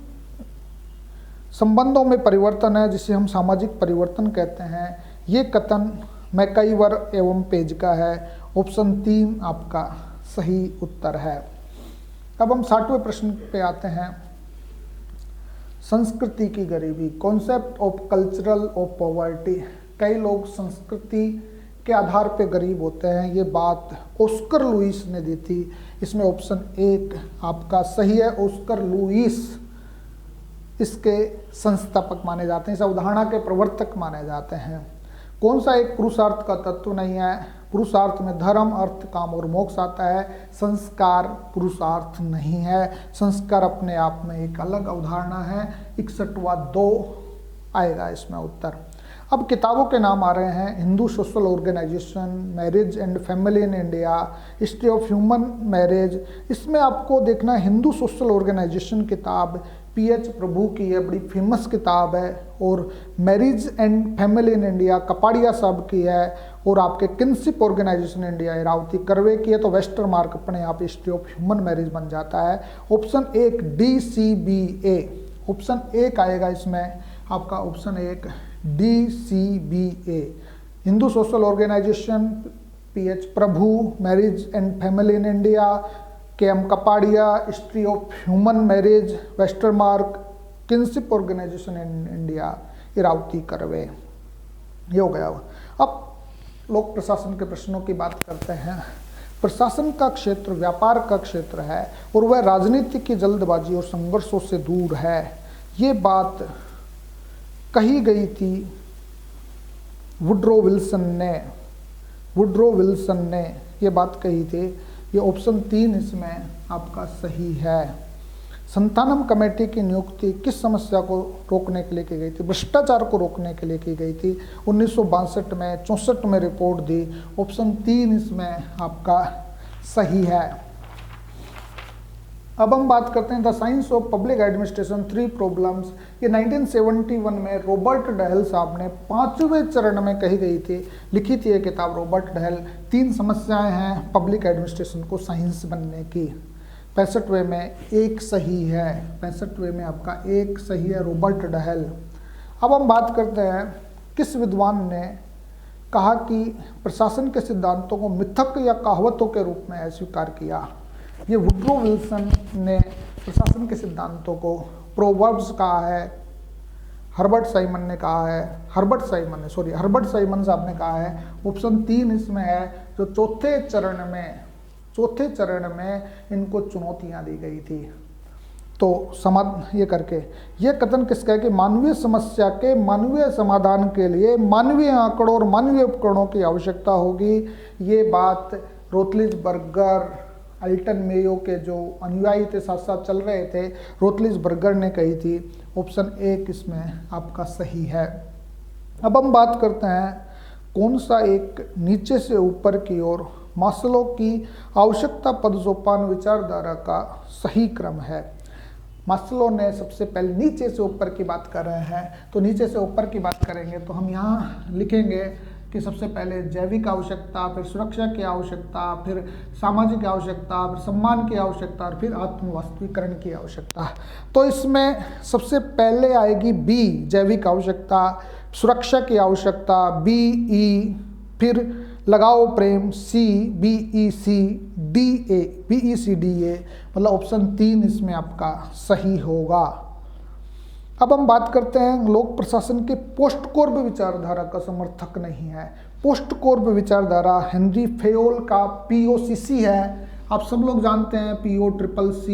संबंधों में परिवर्तन है जिसे हम सामाजिक परिवर्तन कहते हैं। ये कथन मैकाइवर एवं पेज का है, ऑप्शन 3 आपका सही उत्तर है। अब हम 60वें प्रश्न पे आते हैं, संस्कृति की गरीबी, concept of cultural of poverty. कई लोग संस्कृति के आधार पे गरीब होते हैं, ये बात ऑस्कर लुईस ने दी थी, इसमें ऑप्शन 1 आपका सही है। ऑस्कर लुईस इसके संस्थापक माने जाते हैं, इस अवधारणा के प्रवर्तक माने जाते हैं। कौन सा एक पुरुषार्थ का तत्व नहीं है? पुरुषार्थ में धर्म, अर्थ, काम और मोक्ष आता है, संस्कार पुरुषार्थ नहीं है। संस्कार अपने आप में एक अलग अवधारणा है। 61वां 2 आएगा इसमें उत्तर। अब किताबों के नाम आ रहे हैं, Hindu social organisation, marriage and family in India, history of human marriage. इसमें आपको देखना है हिंदू सोशल ऑर्गेनाइजेशन किताब PH प्रभु की है, बड़ी फेमस किताब है। और marriage and family in India Kapadia साहब की है। और आपके किनशिप ऑर्गेनाइजेशन इंडिया इरावती करवे की है, तो वेस्टर मार्क अपने आप हिस्ट्री ऑफ ह्यूमन मैरिज बन जाता है। ऑप्शन 1 DCBA, ऑप्शन 1 आएगा इसमें आपका, option 1 DCBA, Hindu social organisation, PH Prabhu, marriage and family in India, KM Kapadia, history of human marriage, Westermarck, kinship organisation in India, Irawati Karve. ये हो गया। अब लोक प्रशासन के प्रश्नों की बात करते हैं। प्रशासन का क्षेत्र व्यापार का क्षेत्र है और वह राजनीति की जल्दबाजी और संघर्षों से दूर है। ये बात कही गई थी वुड्रो विल्सन ने ये बात कही थी। ये ऑप्शन 3 इसमें आपका सही है। संतानम कमेटी की नियुक्ति किस समस्या को रोकने के लिए की गई थी? भ्रष्टाचार को रोकने के लिए की गई थी। 1962 में 64 में रिपोर्ट दी। ऑप्शन 3 इसमें आपका सही है। अब हम बात करते हैं the science of public administration 3 problems. ये 1971 में रॉबर्ट डहल साहब ने 5वें चरण में कही गई थी, लिखी थी ये किताब रॉबर्ट डहल। 3 समस्याएं हैं पब्लिक एडमिनिस्ट्रेशन को साइंस बनने की। 65वें में 1 सही है, 65वें में आपका 1 सही है, रॉबर्ट डहल। अब हम बात करते हैं किस विद्वान ने कहा कि प्रशासन के सिद्धांतों को मिथक या कहावतों के रूप में स्वीकार किया? ये वुड्रो विल्सन ने प्रशासन के सिद्धांतों को प्रोवर्ब्स कहा है, हर्बर्ट साइमन साहब ने कहा है। ऑप्शन 3 इसमें है, जो चौथे चरण में इनको चुनौतियां दी गई थी। तो ये करके ये कथन किसका है कि मानवीय समस्या के मानवीय समाधान के लिए मानवीय आंकड़ों और मानवीय उपकरणों की आवश्यकता होगी। ये बात रोथलिसबर्गर, अल्टन मेयो के जो अनुयायी थे, साथ साथ चल रहे थे, रोथलिसबर्गर ने कही थी। ऑप्शन 1 इसमें आपका सही है। अब हम बात करते हैं कौन सा एक नीचे से ऊपर की ओर मास्लो की आवश्यकता पदसोपान विचारधारा का सही क्रम है। मास्लो ने सबसे पहले नीचे से ऊपर की बात कर रहे हैं, तो नीचे से ऊपर की बात करेंगे तो हम यहाँ लिखेंगे कि सबसे पहले जैविक आवश्यकता, फिर सुरक्षा की आवश्यकता, फिर सामाजिक आवश्यकता, फिर सम्मान की आवश्यकता और फिर आत्मवास्तविकरण की आवश्यकता। तो इसमें सबसे पहले आएगी बी, जैविक आवश्यकता, सुरक्षा की आवश्यकता BE, फिर लगाओ प्रेम BECDA, मतलब ऑप्शन 3 इसमें आपका सही होगा। अब हम बात करते हैं लोक प्रशासन के पोस्ट कोर्ब विचारधारा का समर्थक नहीं है। पोस्ट कोर्ब विचारधारा हेनरी फेयोल का POCC है। आप सब लोग जानते हैं POCCC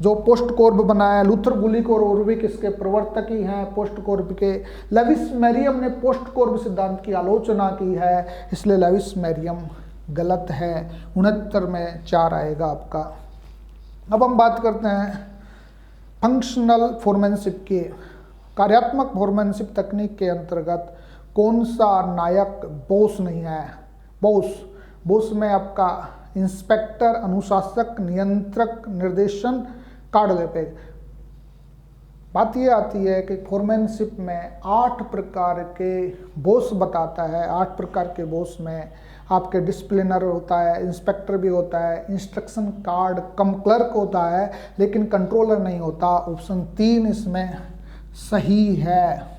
जो पोस्ट कोर्ब बनाया। लूथर गुलिक और ओरविक इसके प्रवर्तक ही हैं पोस्ट कोर्ब के। लेविस मैरियम ने पोस्ट कोर्ब सिद्धांत की आलोचना की है, इसलिए लेविस मैरियम गलत है। 69 में 4 आएगा आपका। अब हम बात करते हैं फंक्शनल फोरमेनशिप की। कार्यात्मक फोरमैनशिप तकनीक के अंतर्गत कौन सा नायक बॉस नहीं है? बॉस में आपका इंस्पेक्टर, अनुशासक, नियंत्रक, निर्देशन, कार्ड लेपेग। बात ये आती है कि फोरमैनशिप में 8 प्रकार के बॉस बताता है। 8 प्रकार के बॉस में आपके डिसिप्लिनर होता है, इंस्पेक्टर भी होता है, इंस्ट्रक्शन कार्ड कम क्लर्क होता है, लेकिन कंट्रोलर नहीं होता। ऑप्शन 3 इसमें सही है।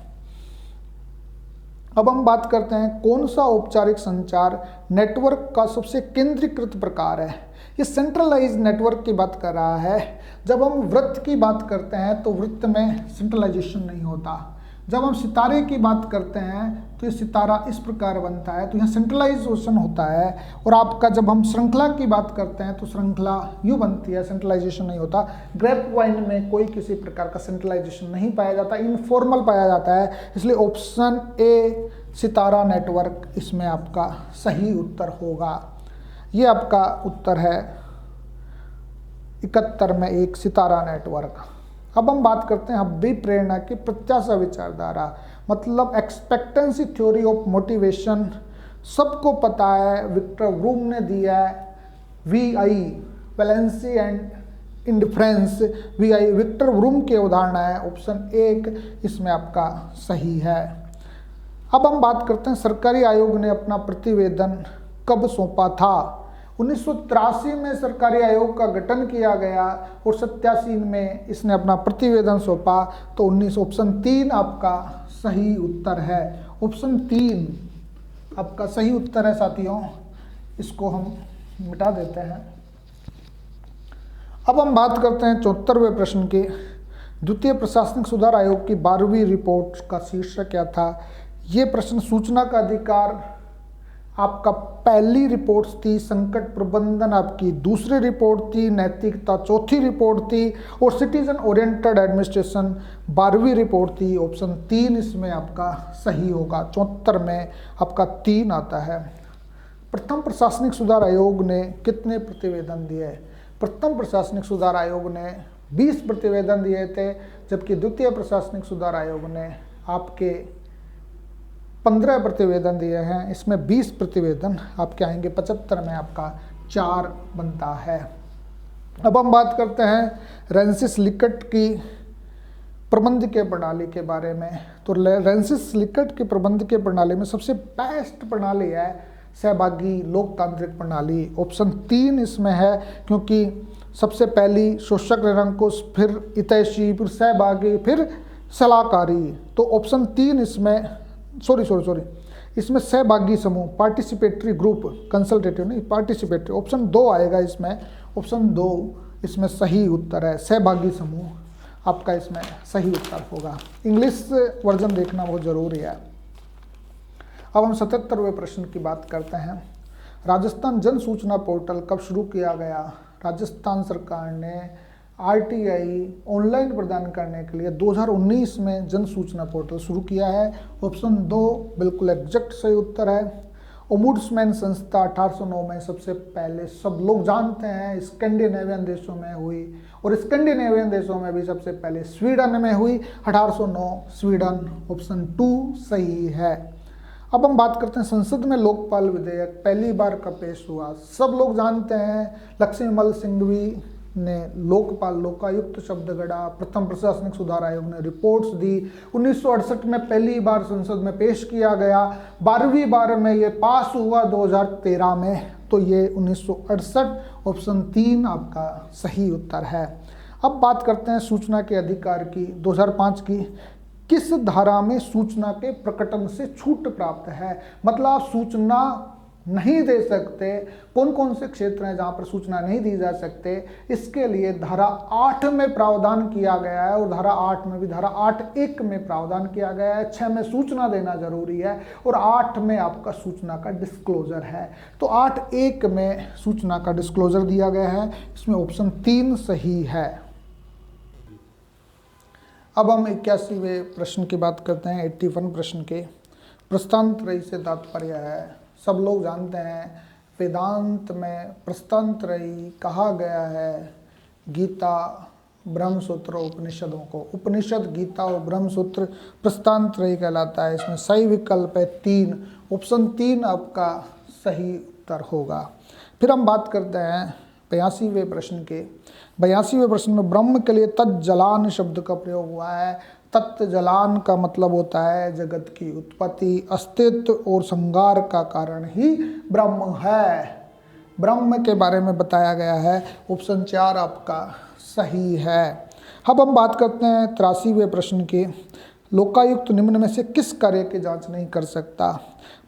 अब हम बात करते हैं कौन सा औपचारिक संचार नेटवर्क का सबसे केंद्रीकृत प्रकार है? ये सेंट्रलाइज नेटवर्क की बात कर रहा है। जब हम वृत्त की बात करते हैं तो वृत्त में सेंट्रलाइजेशन नहीं होता। जब हम सितारे की बात करते हैं तो ये सितारा इस प्रकार बनता है, तो यहाँ सेंट्रलाइजेशन होता है। और आपका जब हम श्रृंखला की बात करते हैं तो श्रृंखला यूँ बनती है, सेंट्रलाइजेशन नहीं होता। ग्रेप वाइन में कोई किसी प्रकार का सेंट्रलाइजेशन नहीं पाया जाता, इनफॉर्मल पाया जाता है। इसलिए ऑप्शन ए सितारा नेटवर्क इसमें आपका सही उत्तर होगा। ये आपका उत्तर है 71 में एक सितारा नेटवर्क। अब हम बात करते हैं हब्बी प्रेरणा की प्रत्याशा विचारधारा, मतलब एक्सपेक्टेंसी थ्योरी ऑफ मोटिवेशन। सबको पता है, विक्टर व्रूम ने दिया है। VI valency and indifference, VI Victor Vroom के उदाहरण है। ऑप्शन 1 इसमें आपका सही है। अब हम बात करते हैं सरकारी आयोग ने अपना प्रतिवेदन कब सौंपा था? 1983 में सरकारी आयोग का गठन किया गया और 87 में इसने अपना प्रतिवेदन सौंपा। तो 19 ऑप्शन 3 आपका सही उत्तर है। ऑप्शन 3 आपका सही उत्तर है साथियों। इसको हम मिटा देते हैं। अब हम बात करते हैं 74वें प्रश्न की। द्वितीय प्रशासनिक सुधार आयोग की 12वीं रिपोर्ट का शीर्षक क्या था? ये प्रश्न सूचना का अधिकार आपका पहली रिपोर्ट थी, संकट प्रबंधन आपकी दूसरी रिपोर्ट थी, नैतिकता चौथी रिपोर्ट थी और सिटीजन ओरिएंटेड एडमिनिस्ट्रेशन 12वीं रिपोर्ट थी। ऑप्शन 3 इसमें आपका सही होगा। 74 में आपका 3 आता है। प्रथम प्रशासनिक सुधार आयोग ने कितने प्रतिवेदन दिए? प्रथम प्रशासनिक सुधार आयोग ने 20 प्रतिवेदन दिए थे, जबकि द्वितीय प्रशासनिक सुधार आयोग ने आपके 15 प्रतिवेदन दिए हैं। इसमें 20 प्रतिवेदन आपके आएंगे। 75 में आपका 4 बनता है। अब हम बात करते हैं रेंसिस लिकट की प्रबंध के प्रणाली के बारे में। तो रेंसिस लिकट की प्रबंध के प्रणाली में सबसे बेस्ट प्रणाली है सहभागी लोकतांत्रिक प्रणाली। ऑप्शन 3 इसमें है, क्योंकि सबसे पहली शोषक निरंकुश, फिर हितैषी, फिर सहभागी, फिर सलाहकारी। तो ऑप्शन 3 इसमें सॉरी इसमें सहभागी समूह, पार्टिसिपेटरी ग्रुप, कंसल्टेटिव नहीं, पार्टिसिपेटरी। ऑप्शन 2 आएगा इसमें। ऑप्शन 2 इसमें सही उत्तर है। सहभागी समूह आपका इसमें सही उत्तर होगा। इंग्लिश वर्जन देखना बहुत ज़रूरी है। अब हम 77वें प्रश्न की बात करते हैं। राजस्थान जन सूचना पोर्टल कब शुरू किया गया? राजस्थान सरकार ने RTI ऑनलाइन प्रदान करने के लिए 2019 में जन सूचना पोर्टल शुरू किया है। ऑप्शन 2 बिल्कुल एग्जैक्ट सही उत्तर है। ओम्बुड्समैन संस्था 1809 में सबसे पहले, सब लोग जानते हैं, स्कैंडिनेवियन देशों में हुई, और स्कैंडिनेवियन देशों में भी सबसे पहले स्वीडन में हुई। 1809 स्वीडन। ऑप्शन 2 सही है। अब हम बात करते हैं संसद में लोकपाल विधेयक पहली बार कब पेश हुआ? सब लोग जानते हैं, लक्ष्मीमल सिंघवी ने लोकपाल लोकायुक्त शब्द गढ़ा। प्रथम प्रशासनिक सुधार आयोग ने रिपोर्ट्स दी। 1968 में पहली बार संसद में पेश किया गया। 12वीं बार में ये पास हुआ 2013 में। तो ये 1968 ऑप्शन 3 आपका सही उत्तर है। अब बात करते हैं सूचना के अधिकार की 2005 की। किस धारा में सूचना के प्रकटन से छूट प्राप्त है? मतलब आप सूचना नहीं दे सकते। कौन कौन से क्षेत्र हैं जहां पर सूचना नहीं दी जा सकते? इसके लिए धारा 8 में प्रावधान किया गया है, और धारा 8 में भी धारा 8(1) में प्रावधान किया गया है। 6 में सूचना देना जरूरी है, और 8 में आपका सूचना का डिस्क्लोजर है। तो 8(1) में सूचना का डिस्क्लोजर दिया गया है। इसमें ऑप्शन 3 सही है। अब हम 81वें प्रश्न की बात करते हैं। 81 प्रश्न के प्रस्तांतरयी से तात्पर्य है, सब लोग जानते हैं, वेदांत में प्रस्तांतरयी कहा गया है गीता, ब्रह्मसूत्र उपनिषदों को। उपनिषद, गीता और ब्रह्मसूत्र प्रस्थानत्रयी कहलाता है। इसमें सही विकल्प है 3, ऑप्शन 3 आपका सही उत्तर होगा। फिर हम बात करते हैं 82वें प्रश्न के। 82वें प्रश्न में ब्रह्म के लिए तज्जलान शब्द का प्रयोग हुआ है। तत्जलान का मतलब होता है जगत की उत्पत्ति, अस्तित्व और संगार का कारण ही ब्रह्म है। ब्रह्म के बारे में बताया गया है। ऑप्शन 4 आपका सही है। अब हम बात करते हैं 83वें प्रश्न की। लोकायुक्त निम्न में से किस कार्य की जांच नहीं कर सकता?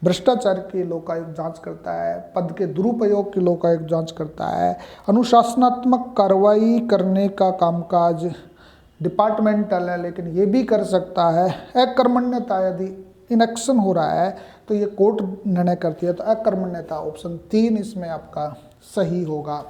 भ्रष्टाचार की लोकायुक्त जांच करता है, पद के दुरुपयोग की लोकायुक्त जांच करता है, अनुशासनात्मक कार्रवाई करने का कामकाज डिपार्टमेंटल है लेकिन ये भी कर सकता है। अकर्मण्यता, यदि इनएक्शन हो रहा है तो ये कोर्ट निर्णय करती है, तो अकर्मण्यता ऑप्शन 3 इसमें आपका सही होगा।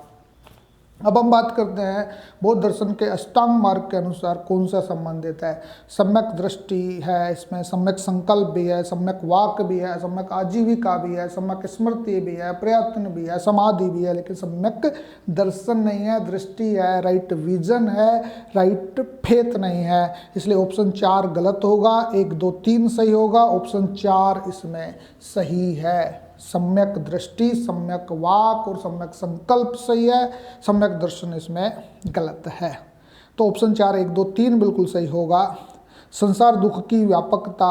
अब हम बात करते हैं बौद्ध दर्शन के अष्टांग मार्ग के अनुसार कौन सा संबंधित है। सम्यक दृष्टि है, इसमें सम्यक संकल्प भी है, सम्यक वाक भी है, सम्यक आजीविका भी है, सम्यक स्मृति भी है, प्रयत्न भी है, समाधि भी है, लेकिन सम्यक दर्शन नहीं है, दृष्टि है, राइट विजन है, राइट फेथ नहीं है। इसलिए ऑप्शन 4 गलत होगा। 1, 2, 3 सही होगा, ऑप्शन 4 इसमें सही है। सम्यक दृष्टि, सम्यक वाक और सम्यक संकल्प सही है, सम्यक दर्शन इसमें गलत है। तो ऑप्शन 4, 1, 2, 3 बिल्कुल सही होगा। संसार दुख की व्यापकता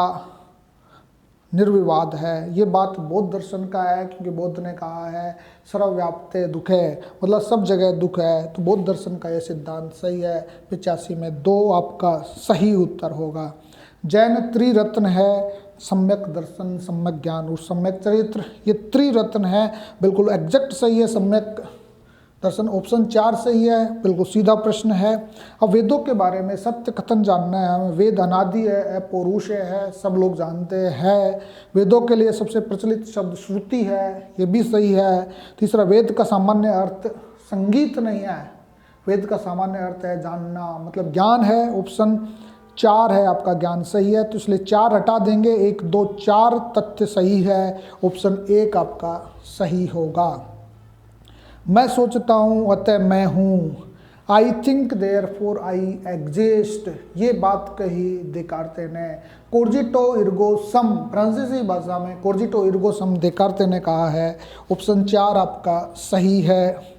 निर्विवाद है, ये बात बौद्ध दर्शन का है, क्योंकि बौद्ध ने कहा है सर्वव्याप्ते दुखे, मतलब सब जगह दुख है। तो बौद्ध दर्शन का यह सिद्धांत सही है। 85 में 2 आपका सही उत्तर होगा। जैन त्रिरत्न है, सम्यक दर्शन, सम्यक ज्ञान और सम्यक चरित्र, ये त्रिरत्न है, बिल्कुल एग्जैक्ट सही है। सम्यक दर्शन ऑप्शन 4 सही है, बिल्कुल सीधा प्रश्न है। अब वेदों के बारे में सत्य कथन जानना है हमें। वेद अनादि है, अपौरुषेय है, सब लोग जानते हैं। वेदों के लिए सबसे प्रचलित शब्द श्रुति है, ये भी सही है। तीसरा, वेद का सामान्य अर्थ संगीत नहीं है, वेद का सामान्य अर्थ है जानना, मतलब ज्ञान है। ऑप्शन 4 है आपका ज्ञान सही है, तो इसलिए 4 हटा देंगे। 1, 2, 4 तथ्य सही है, ऑप्शन 1 आपका सही होगा। मैं सोचता हूँ अतः मैं हूँ, I think therefore I exist, ये बात कही देकार्ते ने। कोर्जिटो इर्गो सम, फ्रांसीसी भाषा में कोर्जिटो इर्गो सम देकार्ते ने कहा है। ऑप्शन 4 आपका सही है।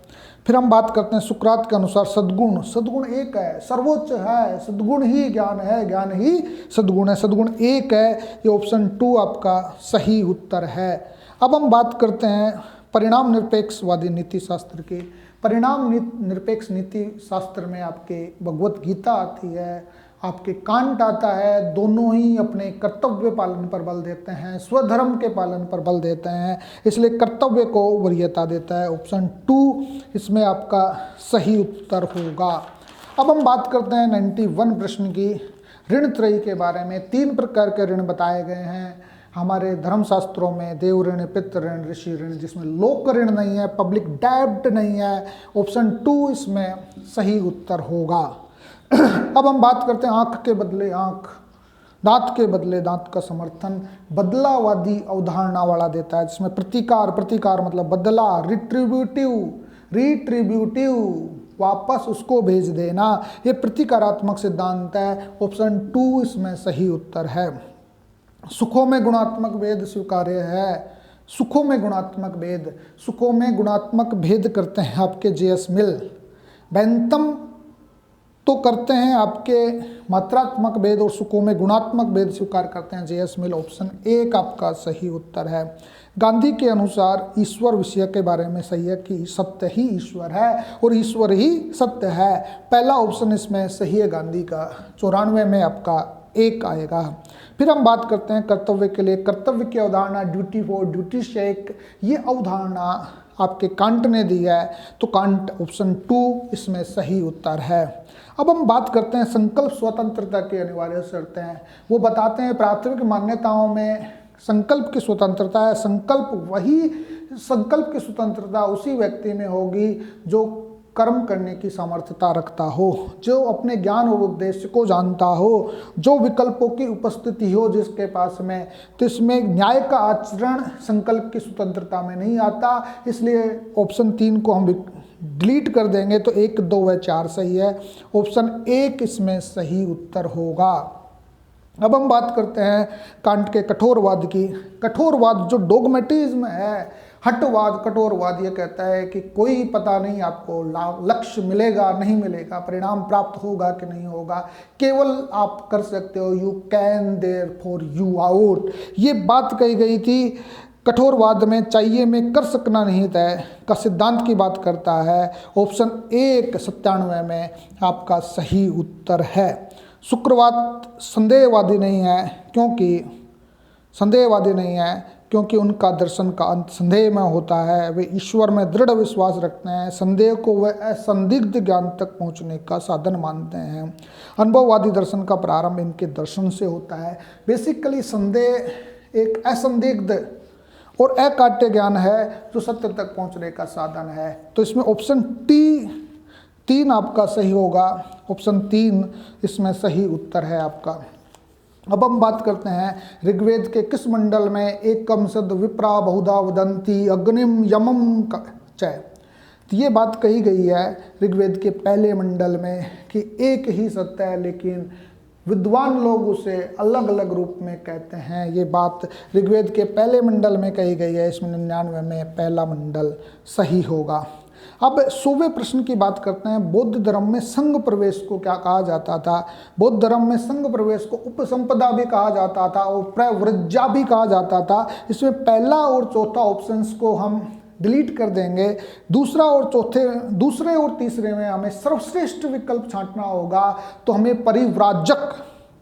फिर हम बात करते हैं सुकरात के अनुसार सद्गुण। सद्गुण एक है, सर्वोच्च है, सद्गुण ही ज्ञान है, ज्ञान ही सद्गुण है, सद्गुण एक है, ये ऑप्शन 2 आपका सही उत्तर है। अब हम बात करते हैं परिणाम निरपेक्षवादी नीति शास्त्र की। परिणाम निरपेक्ष नीति शास्त्र में आपके भगवत गीता आती है, आपके कांट आता है, दोनों ही अपने कर्तव्य पालन पर बल देते हैं, स्वधर्म के पालन पर बल देते हैं, इसलिए कर्तव्य को वरीयता देता है। ऑप्शन 2 इसमें आपका सही उत्तर होगा। अब हम बात करते हैं 91 प्रश्न की। ऋण त्रयी के बारे में 3 प्रकार के ऋण बताए गए हैं हमारे धर्मशास्त्रों में। देव ऋण, पितृ ऋण, ऋषि ऋण, जिसमें लोक ऋण नहीं है, पब्लिक डेब्ट नहीं है। ऑप्शन 2 इसमें सही उत्तर होगा। अब हम बात करते हैं आंख के बदले आंख, दांत के बदले दांत का समर्थन बदलावादी अवधारणा वाला देता है, जिसमें प्रतिकार, प्रतिकार मतलब बदला, रिट्रीब्यूटिव, रिट्रीब्यूटिव वापस उसको भेज देना, ये प्रतिकारात्मक सिद्धांत है। ऑप्शन 2 इसमें सही उत्तर है। सुखों में गुणात्मक भेद स्वीकार्य है। सुखों में गुणात्मक भेद, सुखों में गुणात्मक भेद करते हैं आपके जे.एस. मिल। बेंथम तो करते हैं आपके मात्रात्मक भेद, और सुखों में गुणात्मक भेद स्वीकार करते हैं जे.एस. मिल। ऑप्शन 1 आपका सही उत्तर है। गांधी के अनुसार ईश्वर विषय के बारे में सही है कि सत्य ही ईश्वर है और ईश्वर ही सत्य है। पहला ऑप्शन इसमें सही है गांधी का। 94 में आपका 1 आएगा। फिर हम बात करते हैं कर्तव्य के लिए। कर्तव्य की अवधारणा ड्यूटी फॉर ड्यूटी शेक, ये अवधारणा आपके कांट ने दी है, तो कांट ऑप्शन 2 इसमें सही उत्तर है। अब हम बात करते हैं संकल्प स्वतंत्रता की अनिवार्य शर्तें। वो बताते हैं प्राथमिक मान्यताओं में संकल्प की स्वतंत्रता है। संकल्प की स्वतंत्रता उसी व्यक्ति में होगी जो कर्म करने की सामर्थ्यता रखता हो, जो अपने ज्ञान और उद्देश्य को जानता हो, जो विकल्पों की उपस्थिति हो जिसके पास में। तो इसमें न्याय का आचरण संकल्प की स्वतंत्रता में नहीं आता, इसलिए ऑप्शन 3 को हम डिलीट कर देंगे तो 1, 2 व 4 सही है। ऑप्शन 1 इसमें सही उत्तर होगा। अब हम बात करते हैं कांट के कठोरवाद की। कठोरवाद जो डोगमेटिज्म है, हटवाद, कठोरवाद ये कहता है कि कोई पता नहीं आपको लक्ष्य मिलेगा नहीं मिलेगा, परिणाम प्राप्त होगा कि नहीं होगा, केवल आप कर सकते हो, you can there for you out. ये बात कही गई थी कठोरवाद में। चाहिए में कर सकना नहीं तय का सिद्धांत की बात करता है। ऑप्शन 1 97 में आपका सही उत्तर है। शुक्रवाद संदेहवादी नहीं है, क्योंकि उनका दर्शन का अंत संदेह में होता है। वे ईश्वर में दृढ़ विश्वास रखते हैं। संदेह को वे असंदिग्ध ज्ञान तक पहुंचने का साधन मानते हैं। अनुभववादी दर्शन का प्रारंभ इनके दर्शन से होता है। बेसिकली संदेह एक असंदिग्ध और अकाट्य ज्ञान है जो सत्य तक पहुंचने का साधन है। तो इसमें ऑप्शन 3 आपका सही होगा। ऑप्शन 3 इसमें सही उत्तर है आपका। अब हम बात करते हैं ऋग्वेद के किस मंडल में एकम सद विप्रा बहुधा वदंती अग्निम यमम चय। तो ये बात कही गई है ऋग्वेद के पहले मंडल में कि एक ही सत्य है, लेकिन विद्वान लोग उसे अलग अलग रूप में कहते हैं। ये बात ऋग्वेद के पहले मंडल में कही गई है। इसमें 99 में पहला मंडल सही होगा। अब 100वें प्रश्न की बात करते हैं। बौद्ध धर्म में संघ प्रवेश को क्या कहा जाता था? बौद्ध धर्म में संघ प्रवेश को उपसंपदा भी कहा जाता था और प्रव्रज्या भी कहा जाता था। इसमें पहला और चौथा ऑप्शंस को हम डिलीट कर देंगे। दूसरे और तीसरे में हमें सर्वश्रेष्ठ विकल्प छांटना होगा। तो हमें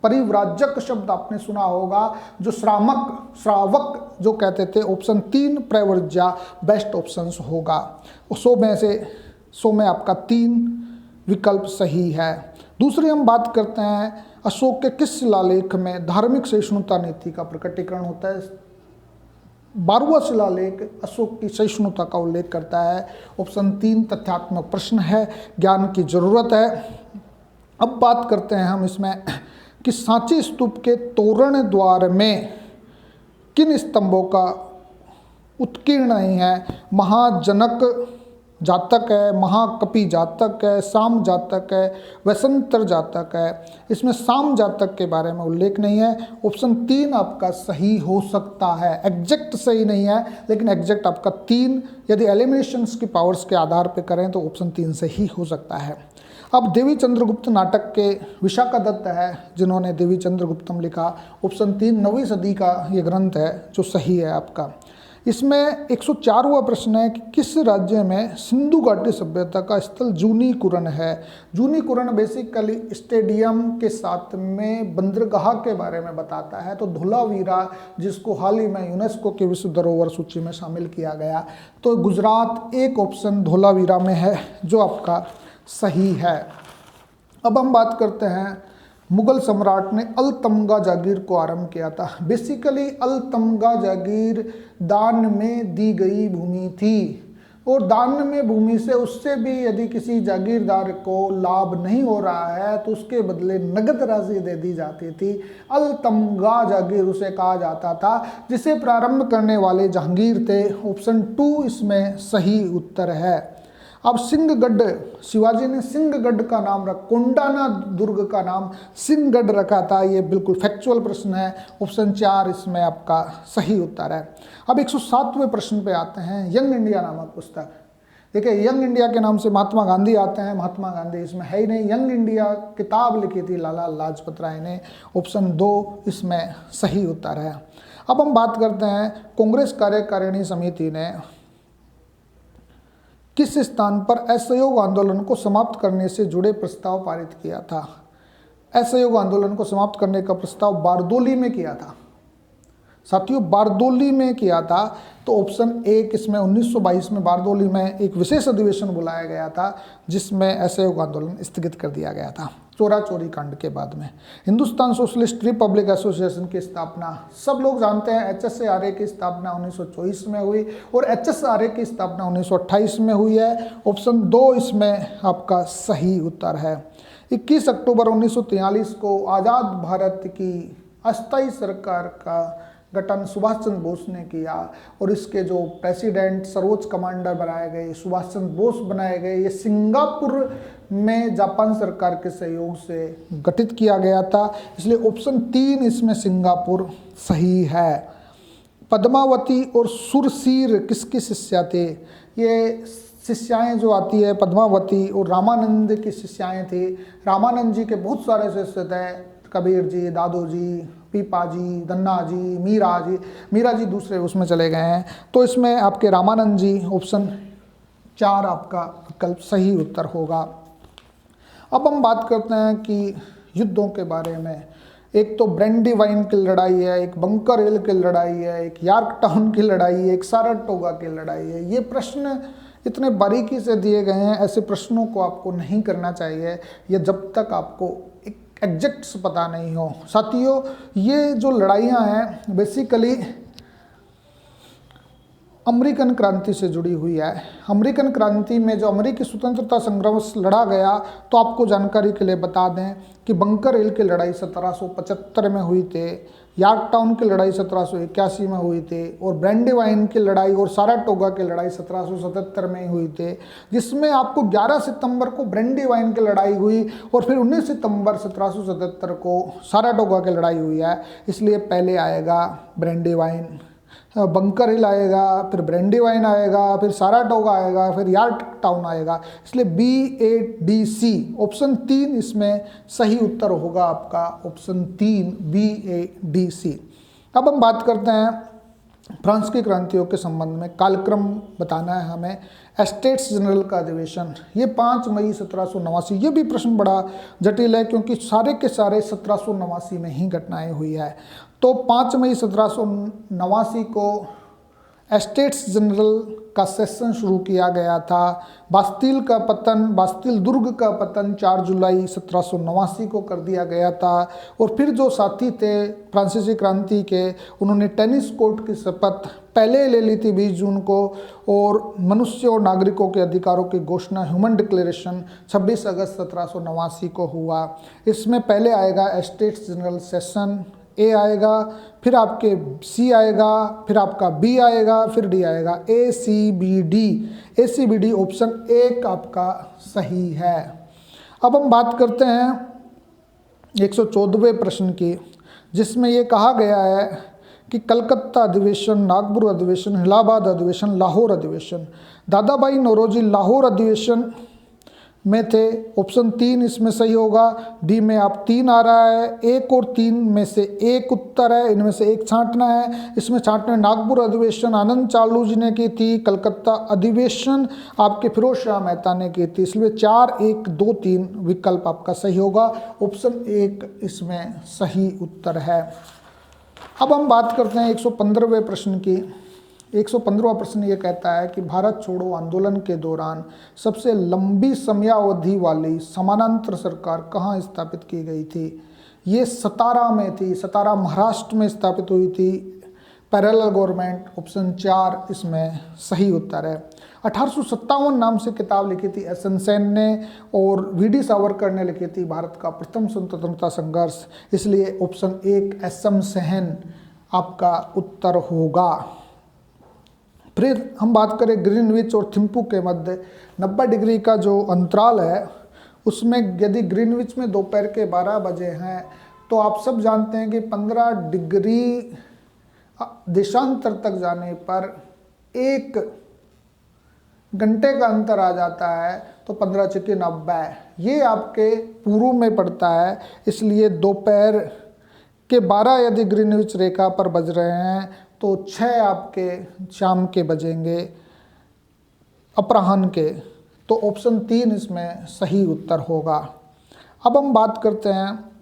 परिव्राजक शब्द आपने सुना होगा, जो श्रावक जो कहते थे। ऑप्शन 3 प्रव्रज्या बेस्ट ऑप्शंस होगा। 100 में आपका 3 विकल्प सही है। दूसरी हम बात करते हैं अशोक के किस शिलालेख में धार्मिक सहिष्णुता नीति का प्रकटीकरण होता है? 12वां शिलालेख अशोक की सहिष्णुता का उल्लेख करता है। ऑप्शन 3 तथ्यात्मक प्रश्न है, ज्ञान की जरूरत है। अब बात करते हैं हम इसमें कि सांची स्तूप के तोरण द्वार में किन स्तंभों का उत्कीर्ण नहीं है? महाजनक जातक है, महाकपि जातक है, साम जातक है, वसंतर जातक है। इसमें साम जातक के बारे में उल्लेख नहीं है। ऑप्शन 3 आपका सही हो सकता है। एग्जैक्ट सही नहीं है, लेकिन एग्जैक्ट आपका 3 यदि एलिमिनेशंस की पावर्स के आधार पर करें तो ऑप्शन 3 सही हो सकता है। अब देवी चंद्रगुप्त नाटक के विशाखा दत्त है जिन्होंने देवी चंद्रगुप्तम लिखा। ऑप्शन 3 9वीं सदी का ये ग्रंथ है जो सही है आपका। इसमें 104वां प्रश्न है कि किस राज्य में सिंधु घाटी सभ्यता का स्थल जूनीकुरन है? जूनीकुरन बेसिकली स्टेडियम के साथ में बंदरगाह के बारे में बताता है। तो धोलावीरा, जिसको हाल ही में यूनेस्को के विश्व धरोहर सूची में शामिल किया गया, तो गुजरात एक ऑप्शन धोलावीरा में है जो आपका सही है। अब हम बात करते हैं मुगल सम्राट ने अल तमगा जागीर को आरंभ किया था। बेसिकली अल तमगा जागीर दान में दी गई भूमि थी और दान में भूमि से उससे भी यदि किसी जागीरदार को लाभ नहीं हो रहा है तो उसके बदले नगद राशि दे दी जाती थी। अल तमगा जागीर उसे कहा जाता था, जिसे प्रारंभ करने वाले जहांगीर थे। ऑप्शन 2 इसमें सही उत्तर है। अब सिंहगढ़, शिवाजी ने सिंहगढ़ का नाम कोंडाना दुर्ग का नाम सिंहगढ़ रखा था। ये बिल्कुल फैक्चुअल प्रश्न है। ऑप्शन 4 इसमें आपका सही उत्तर है। अब 107वें प्रश्न पे आते हैं। यंग इंडिया नामक पुस्तक, देखिए यंग इंडिया के नाम से महात्मा गांधी आते हैं। महात्मा गांधी इसमें है ही नहीं। यंग इंडिया किताब लिखी थी लाला लाजपत राय ने। ऑप्शन 2 इसमें सही उत्तर है। अब हम बात करते हैं कांग्रेस कार्यकारिणी समिति ने किस स्थान पर असहयोग आंदोलन को समाप्त करने से जुड़े प्रस्ताव पारित किया था? असहयोग आंदोलन को समाप्त करने का प्रस्ताव बारदोली में किया था साथियों, बारदोली में किया था। तो ऑप्शन 1 इसमें 1922 में बारदोली में एक विशेष अधिवेशन बुलाया गया था जिसमें असहयोग आंदोलन स्थगित कर दिया गया था चोरा चोरी कांड के बाद में। हिंदुस्तान सोशलिस्ट रिपब्लिक एसोसिएशन की स्थापना सब लोग जानते हैं। HSARA की स्थापना 1924 में हुई और HSRA की स्थापना 1928 में हुई है। ऑप्शन 2 इसमें आपका सही उत्तर है। 21 अक्टूबर 1943 को आज़ाद भारत की अस्थायी सरकार का गठन सुभाष चंद्र बोस ने किया और इसके जो प्रेसिडेंट सर्वोच्च कमांडर बनाए गए सुभाष चंद्र बोस बनाए गए। ये सिंगापुर में जापान सरकार के सहयोग से गठित किया गया था, इसलिए ऑप्शन 3 इसमें सिंगापुर सही है। पद्मावती और सुरसीर किसकी शिष्या थे? ये शिष्याएं जो आती है पद्मावती और रामानंद की शिष्याएं थी। रामानंद जी के बहुत सारे शिष्य थे, कबीर जी, दादू जी, पीपा जी, धन्ना जी, मीरा जी दूसरे उसमें चले गए हैं। तो इसमें आपके रामानंद जी ऑप्शन 4 आपका विकल्प सही उत्तर होगा। अब हम बात करते हैं कि युद्धों के बारे में। एक तो ब्रैंडीवाइन की लड़ाई है, एक बंकर हिल की लड़ाई है, एक यॉर्कटाउन की लड़ाई है, एक साराटोगा की लड़ाई है। ये प्रश्न इतने बारीकी से दिए गए हैं, ऐसे प्रश्नों को आपको नहीं करना चाहिए या जब तक आपको एग्जैक्ट्स पता नहीं हो। साथियों, ये जो लड़ाइयाँ हैं बेसिकली अमेरिकन क्रांति से जुड़ी हुई है। अमेरिकन क्रांति में जो अमेरिकी स्वतंत्रता संग्राम लड़ा गया, तो आपको जानकारी के लिए बता दें कि बंकर हिल की लड़ाई 1775 में हुई थी, यॉर्कटाउन की लड़ाई 1781 में हुई थी और ब्रैंडीवाइन की लड़ाई और साराटोगा की लड़ाई 1777 में हुई थी, जिसमें आपको 11 सितंबर को ब्रैंडीवाइन की लड़ाई हुई और फिर 19 सितंबर 1777 को साराटोगा की लड़ाई हुई है। इसलिए पहले आएगा ब्रैंडीवाइन, बंकर हिल आएगा, फिर ब्रैंडीवाइन आएगा, फिर साराटोगा आएगा, फिर यॉर्कटाउन आएगा। इसलिए BADC ऑप्शन 3 इसमें सही उत्तर होगा आपका, ऑप्शन 3 BADC। अब हम बात करते हैं फ्रांस की क्रांतियों के संबंध में। कालक्रम बताना है हमें। एस्टेट्स जनरल का अधिवेशन ये 5 मई 1789। ये भी प्रश्न बड़ा जटिल है क्योंकि सारे के सारे 1789 में ही घटनाएं हुई है। तो 5 मई 1789 को एस्टेट्स जनरल का सेशन शुरू किया गया था। बास्तिल दुर्ग का पतन 4 जुलाई 1789 को कर दिया गया था। और फिर जो साथी थे फ्रांसीसी क्रांति के, उन्होंने टेनिस कोर्ट की शपथ पहले ले ली थी 20 जून को, और मनुष्य और नागरिकों के अधिकारों की घोषणा ह्यूमन डिक्लेरेशन 26 अगस्त 1789 को हुआ। इसमें पहले आएगा एस्टेट्स जनरल सेशन, ए आएगा, फिर आपके सी आएगा, फिर आपका बी आएगा, फिर डी आएगा, ACBD ऑप्शन 1 आपका सही है। अब हम बात करते हैं 114वें प्रश्न की, जिसमें ये कहा गया है कि कलकत्ता अधिवेशन, नागपुर अधिवेशन, इलाहाबाद अधिवेशन, लाहौर अधिवेशन। दादा भाई नौरोजी लाहौर अधिवेशन में थे, ऑप्शन 3 इसमें सही होगा। डी में आप 3 आ रहा है, 1 और 3 में से एक उत्तर है, इनमें से एक छांटना है। इसमें छांटने नागपुर अधिवेशन आनंद चालू जी ने की थी, कलकत्ता अधिवेशन आपके फिरोज शाह मेहता ने की थी। इसलिए 4, 1, 2, 3 विकल्प आपका सही होगा, ऑप्शन 1 इसमें सही उत्तर है। अब हम बात करते हैं 115वें प्रश्न की। 115वां प्रश्न ये कहता है कि भारत छोड़ो आंदोलन के दौरान सबसे लंबी समयावधि वाली समानांतर सरकार कहाँ स्थापित की गई थी? ये सतारा में थी, सतारा महाराष्ट्र में स्थापित हुई थी पैरेलल गवर्नमेंट, ऑप्शन 4 इसमें सही उत्तर है। 1857 नाम से किताब लिखी थी एस.एन. सेन ने और वी.डी. सावरकर ने लिखी थी भारत का प्रथम स्वतंत्रता संघर्ष, इसलिए ऑप्शन 1 एस.एम. सेन आपका उत्तर होगा। फिर हम बात करें ग्रीनविच और थिम्पू के मध्य 90 डिग्री का जो अंतराल है, उसमें यदि ग्रीनविच में दोपहर के 12 बजे हैं तो आप सब जानते हैं कि 15 डिग्री देशांतर तक जाने पर 1 घंटे का अंतर आ जाता है, तो 15 चौके 90 ये आपके पूर्व में पड़ता है। इसलिए दोपहर के 12 यदि ग्रीनविच रेखा पर बज रहे हैं तो 6 आपके शाम के बजेंगे, अपराह्न के, तो ऑप्शन 3 इसमें सही उत्तर होगा। अब हम बात करते हैं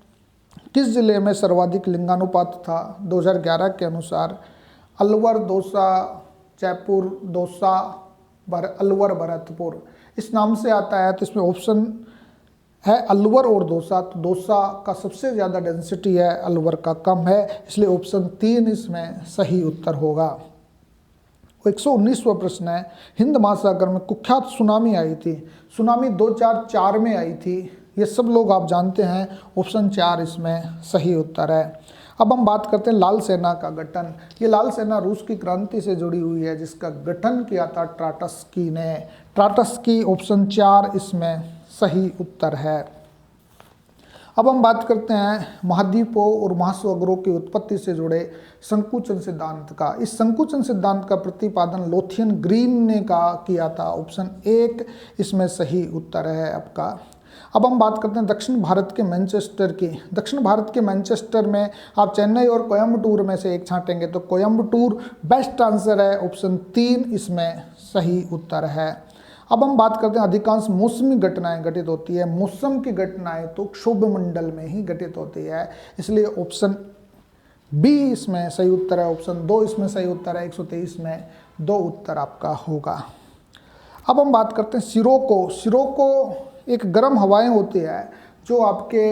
किस जिले में सर्वाधिक लिंगानुपात था 2011 के अनुसार? अलवर, दौसा, जयपुर, दौसा, अलवर, भरतपुर इस नाम से आता है। तो इसमें ऑप्शन है अलवर और दौसा, तो दौसा का सबसे ज़्यादा डेंसिटी है, अलवर का कम है, इसलिए ऑप्शन 3 इसमें सही उत्तर होगा। 119वां प्रश्न है, हिंद महासागर में कुख्यात सुनामी आई थी, सुनामी 2004 में आई थी, ये सब लोग आप जानते हैं, ऑप्शन 4 इसमें सही उत्तर है। अब हम बात करते हैं लाल सेना का गठन। ये लाल सेना रूस की क्रांति से जुड़ी हुई है, जिसका गठन किया था ट्राटस्की ने। ट्राटस्की ऑप्शन 4 इसमें सही उत्तर है। अब हम बात करते हैं महाद्वीपों और महासागरों की उत्पत्ति से जुड़े संकुचन सिद्धांत का। इस संकुचन सिद्धांत का प्रतिपादन लोथियन ग्रीन ने किया था। ऑप्शन 1 इसमें सही उत्तर है आपका। अब हम बात करते हैं दक्षिण भारत के मैनचेस्टर की। दक्षिण भारत के मैनचेस्टर में आप चेन्नई और कोयम्बटूर में से एक छांटेंगे तो कोयम्बटूर बेस्ट आंसर है। ऑप्शन 3 इसमें सही उत्तर है। अब हम बात करते हैं अधिकांश मौसमी घटनाएं घटित होती है। मौसम की घटनाएं तो क्षोभ मंडल में ही घटित होती है, इसलिए ऑप्शन बी इसमें सही उत्तर है। ऑप्शन 2 इसमें सही उत्तर है। 123 में 2 उत्तर आपका होगा। अब हम बात करते हैं सिरोको। सिरोको एक गर्म हवाएं होती है जो आपके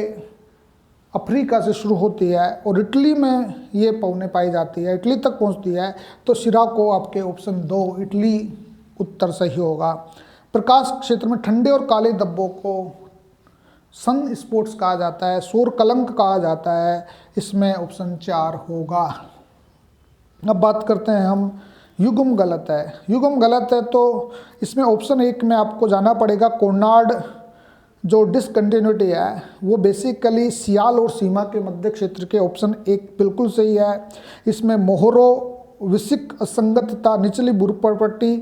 अफ्रीका से शुरू होती है और इटली में ये पौने पाई जाती है, इटली तक पहुंचती है। तो सिराको आपके ऑप्शन 2 इटली उत्तर सही होगा। प्रकाश क्षेत्र में ठंडे और काले धब्बों को सन स्पॉट्स कहा जाता है, सौर कलंक कहा जाता है। इसमें ऑप्शन 4 होगा। अब बात करते हैं हम युग्म गलत है। युग्म गलत है तो इसमें ऑप्शन 1 में आपको जाना पड़ेगा। कोर्नाड जो डिसकंटिन्यूटी है वो बेसिकली सियाल और सीमा के मध्य क्षेत्र के। ऑप्शन 1 बिल्कुल सही है। इसमें मोहरो विसिक असंगतता निचली भूपट्टी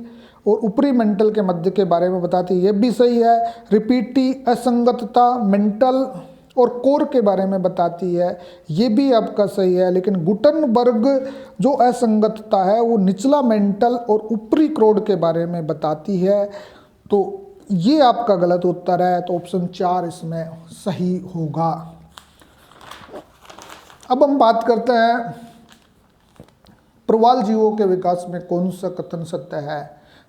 और ऊपरी मेंटल के मध्य के बारे में बताती है, ये भी सही है। रिपीटी असंगतता मेंटल और कोर के बारे में बताती है, ये भी आपका सही है। लेकिन गुटनबर्ग जो असंगतता है वो निचला मेंटल और ऊपरी क्रोड के बारे में बताती है, तो ये आपका गलत उत्तर है। तो ऑप्शन 4 इसमें सही होगा। अब हम बात करते हैं प्रवाल जीवों के विकास में कौन सा कथन सत्य है।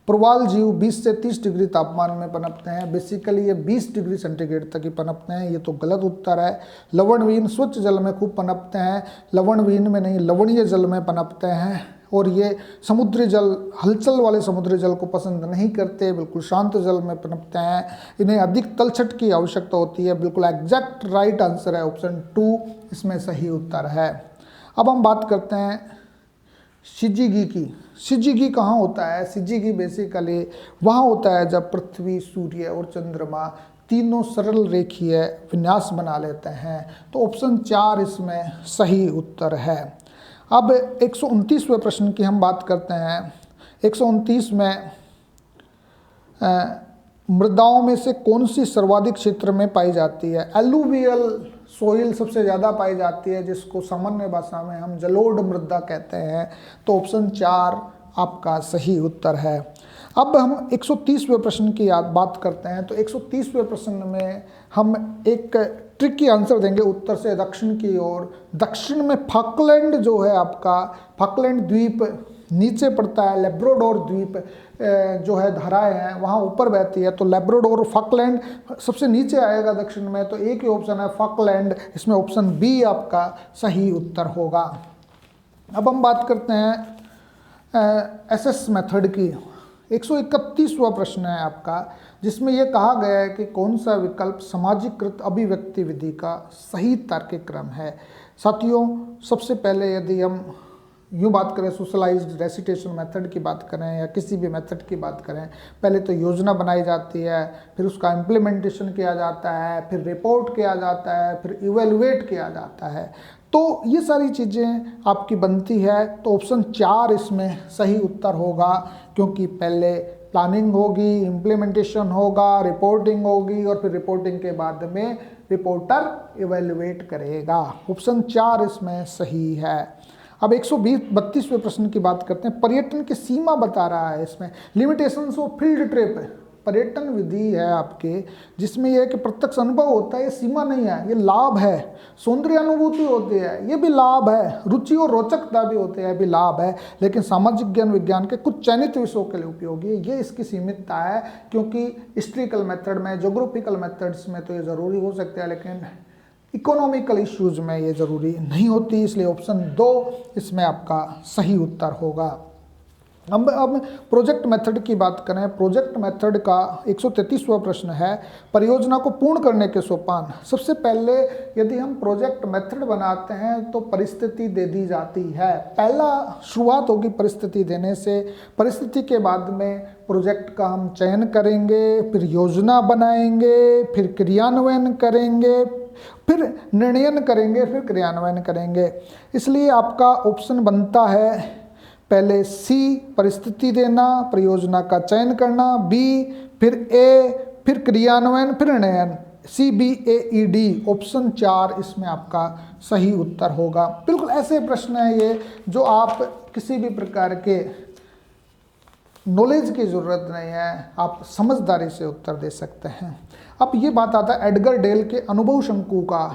प्रवाल जीव 20 से 30 डिग्री तापमान में पनपते हैं। बेसिकली ये 20 डिग्री सेंटीग्रेड तक ही पनपते हैं, ये तो गलत उत्तर है। लवणहीन स्वच्छ जल में खूब पनपते हैं, लवणहीन में नहीं लवणीय जल में पनपते हैं। और ये समुद्री जल, हलचल वाले समुद्री जल को पसंद नहीं करते, बिल्कुल शांत जल में पनपते हैं। इन्हें अधिक तलछट की आवश्यकता होती है। बिल्कुल एग्जैक्ट राइट आंसर है। ऑप्शन 2 इसमें सही उत्तर है। अब हम बात करते हैं शिजिगी की। शिजिगी कहाँ होता है? शिजिगी बेसिकली वहाँ होता है जब पृथ्वी, सूर्य और चंद्रमा तीनों सरल रेखीय विन्यास बना लेते हैं। तो ऑप्शन 4 इसमें सही उत्तर है। अब 129वें प्रश्न की हम बात करते हैं। 129 में मृदाओं में से कौन सी सर्वाधिक क्षेत्र में पाई जाती है? एलुवियल सोइल सबसे ज़्यादा पाई जाती है, जिसको सामान्य भाषा में हम जलोढ़ मृदा कहते हैं। तो ऑप्शन 4 आपका सही उत्तर है। अब हम 130वें प्रश्न की बात करते हैं। तो 130वें प्रश्न में हम एक ट्रिकी आंसर देंगे उत्तर से दक्षिण की ओर। दक्षिण में फाकलैंड जो है आपका, फाकलैंड द्वीप नीचे पड़ता है। लेब्राडोर द्वीप जो है धाराएं हैं वहाँ ऊपर बहती है, तो लेब्राडोर फाकलैंड सबसे नीचे आएगा दक्षिण में। तो एक ही ऑप्शन है फाकलैंड, इसमें ऑप्शन बी आपका सही उत्तर होगा। अब हम बात करते हैं एसएस मेथड की। 131वां प्रश्न है आपका, जिसमें यह कहा गया है कि कौन सा विकल्प सामाजिकृत अभिव्यक्ति विधि का सही तार्किक क्रम है। साथियों, सबसे पहले यदि हम यूँ बात करें सोशलाइज्ड रेसिटेशन मेथड की बात करें या किसी भी मेथड की बात करें, पहले तो योजना बनाई जाती है, फिर उसका इम्प्लीमेंटेशन किया जाता है, फिर रिपोर्ट किया जाता है, फिर इवेलुएट किया जाता है। तो ये सारी चीज़ें आपकी बनती है। तो ऑप्शन 4 इसमें सही उत्तर होगा, क्योंकि पहले प्लानिंग होगी, इम्प्लीमेंटेशन होगा, रिपोर्टिंग होगी और फिर रिपोर्टिंग के बाद में रिपोर्टर इवेलुएट करेगा। ऑप्शन 4 इसमें सही है। अब 132वें प्रश्न की बात करते हैं। पर्यटन की सीमा बता रहा है इसमें, लिमिटेशंस ऑफ फील्ड ट्रिप। पर्यटन विधि है आपके, जिसमें यह है कि प्रत्यक्ष अनुभव होता है, ये सीमा नहीं है, ये लाभ है। सौंदर्य अनुभूति होती है, ये भी लाभ है। रुचि और रोचकता भी होते हैं, ये भी लाभ है। लेकिन सामाजिक ज्ञान विज्ञान के कुछ चयनित विषयों के लिए उपयोगी है, ये इसकी सीमितता है। क्योंकि हिस्ट्रिकल मेथड में, ज्योग्राफिकल मेथड्स में तो ये ज़रूरी हो सकता है, लेकिन इकोनॉमिकल इश्यूज में ये ज़रूरी नहीं होती। इसलिए ऑप्शन 2 इसमें आपका सही उत्तर होगा। अब प्रोजेक्ट मेथड की बात करें। प्रोजेक्ट मेथड का 133वां प्रश्न है, परियोजना को पूर्ण करने के सोपान। सबसे पहले यदि हम प्रोजेक्ट मेथड बनाते हैं तो परिस्थिति दे दी जाती है। पहला शुरुआत होगी परिस्थिति देने से, परिस्थिति के बाद में प्रोजेक्ट का हम चयन करेंगे, फिर योजना बनाएंगे, फिर क्रियान्वयन करेंगे, फिर निर्णयन करेंगे, फिर क्रियान्वयन करेंगे। इसलिए आपका ऑप्शन बनता है पहले सी, परिस्थिति देना, परियोजना का चयन करना, बी, फिर ए, फिर क्रियान्वयन, फिर निर्णयन, CBAED, ऑप्शन 4 इसमें आपका सही उत्तर होगा। बिल्कुल ऐसे प्रश्न है ये जो आप किसी भी प्रकार के नॉलेज की ज़रूरत नहीं है, आप समझदारी से उत्तर दे सकते हैं। अब ये बात आता है एडगर डेल के अनुभव शंकु का।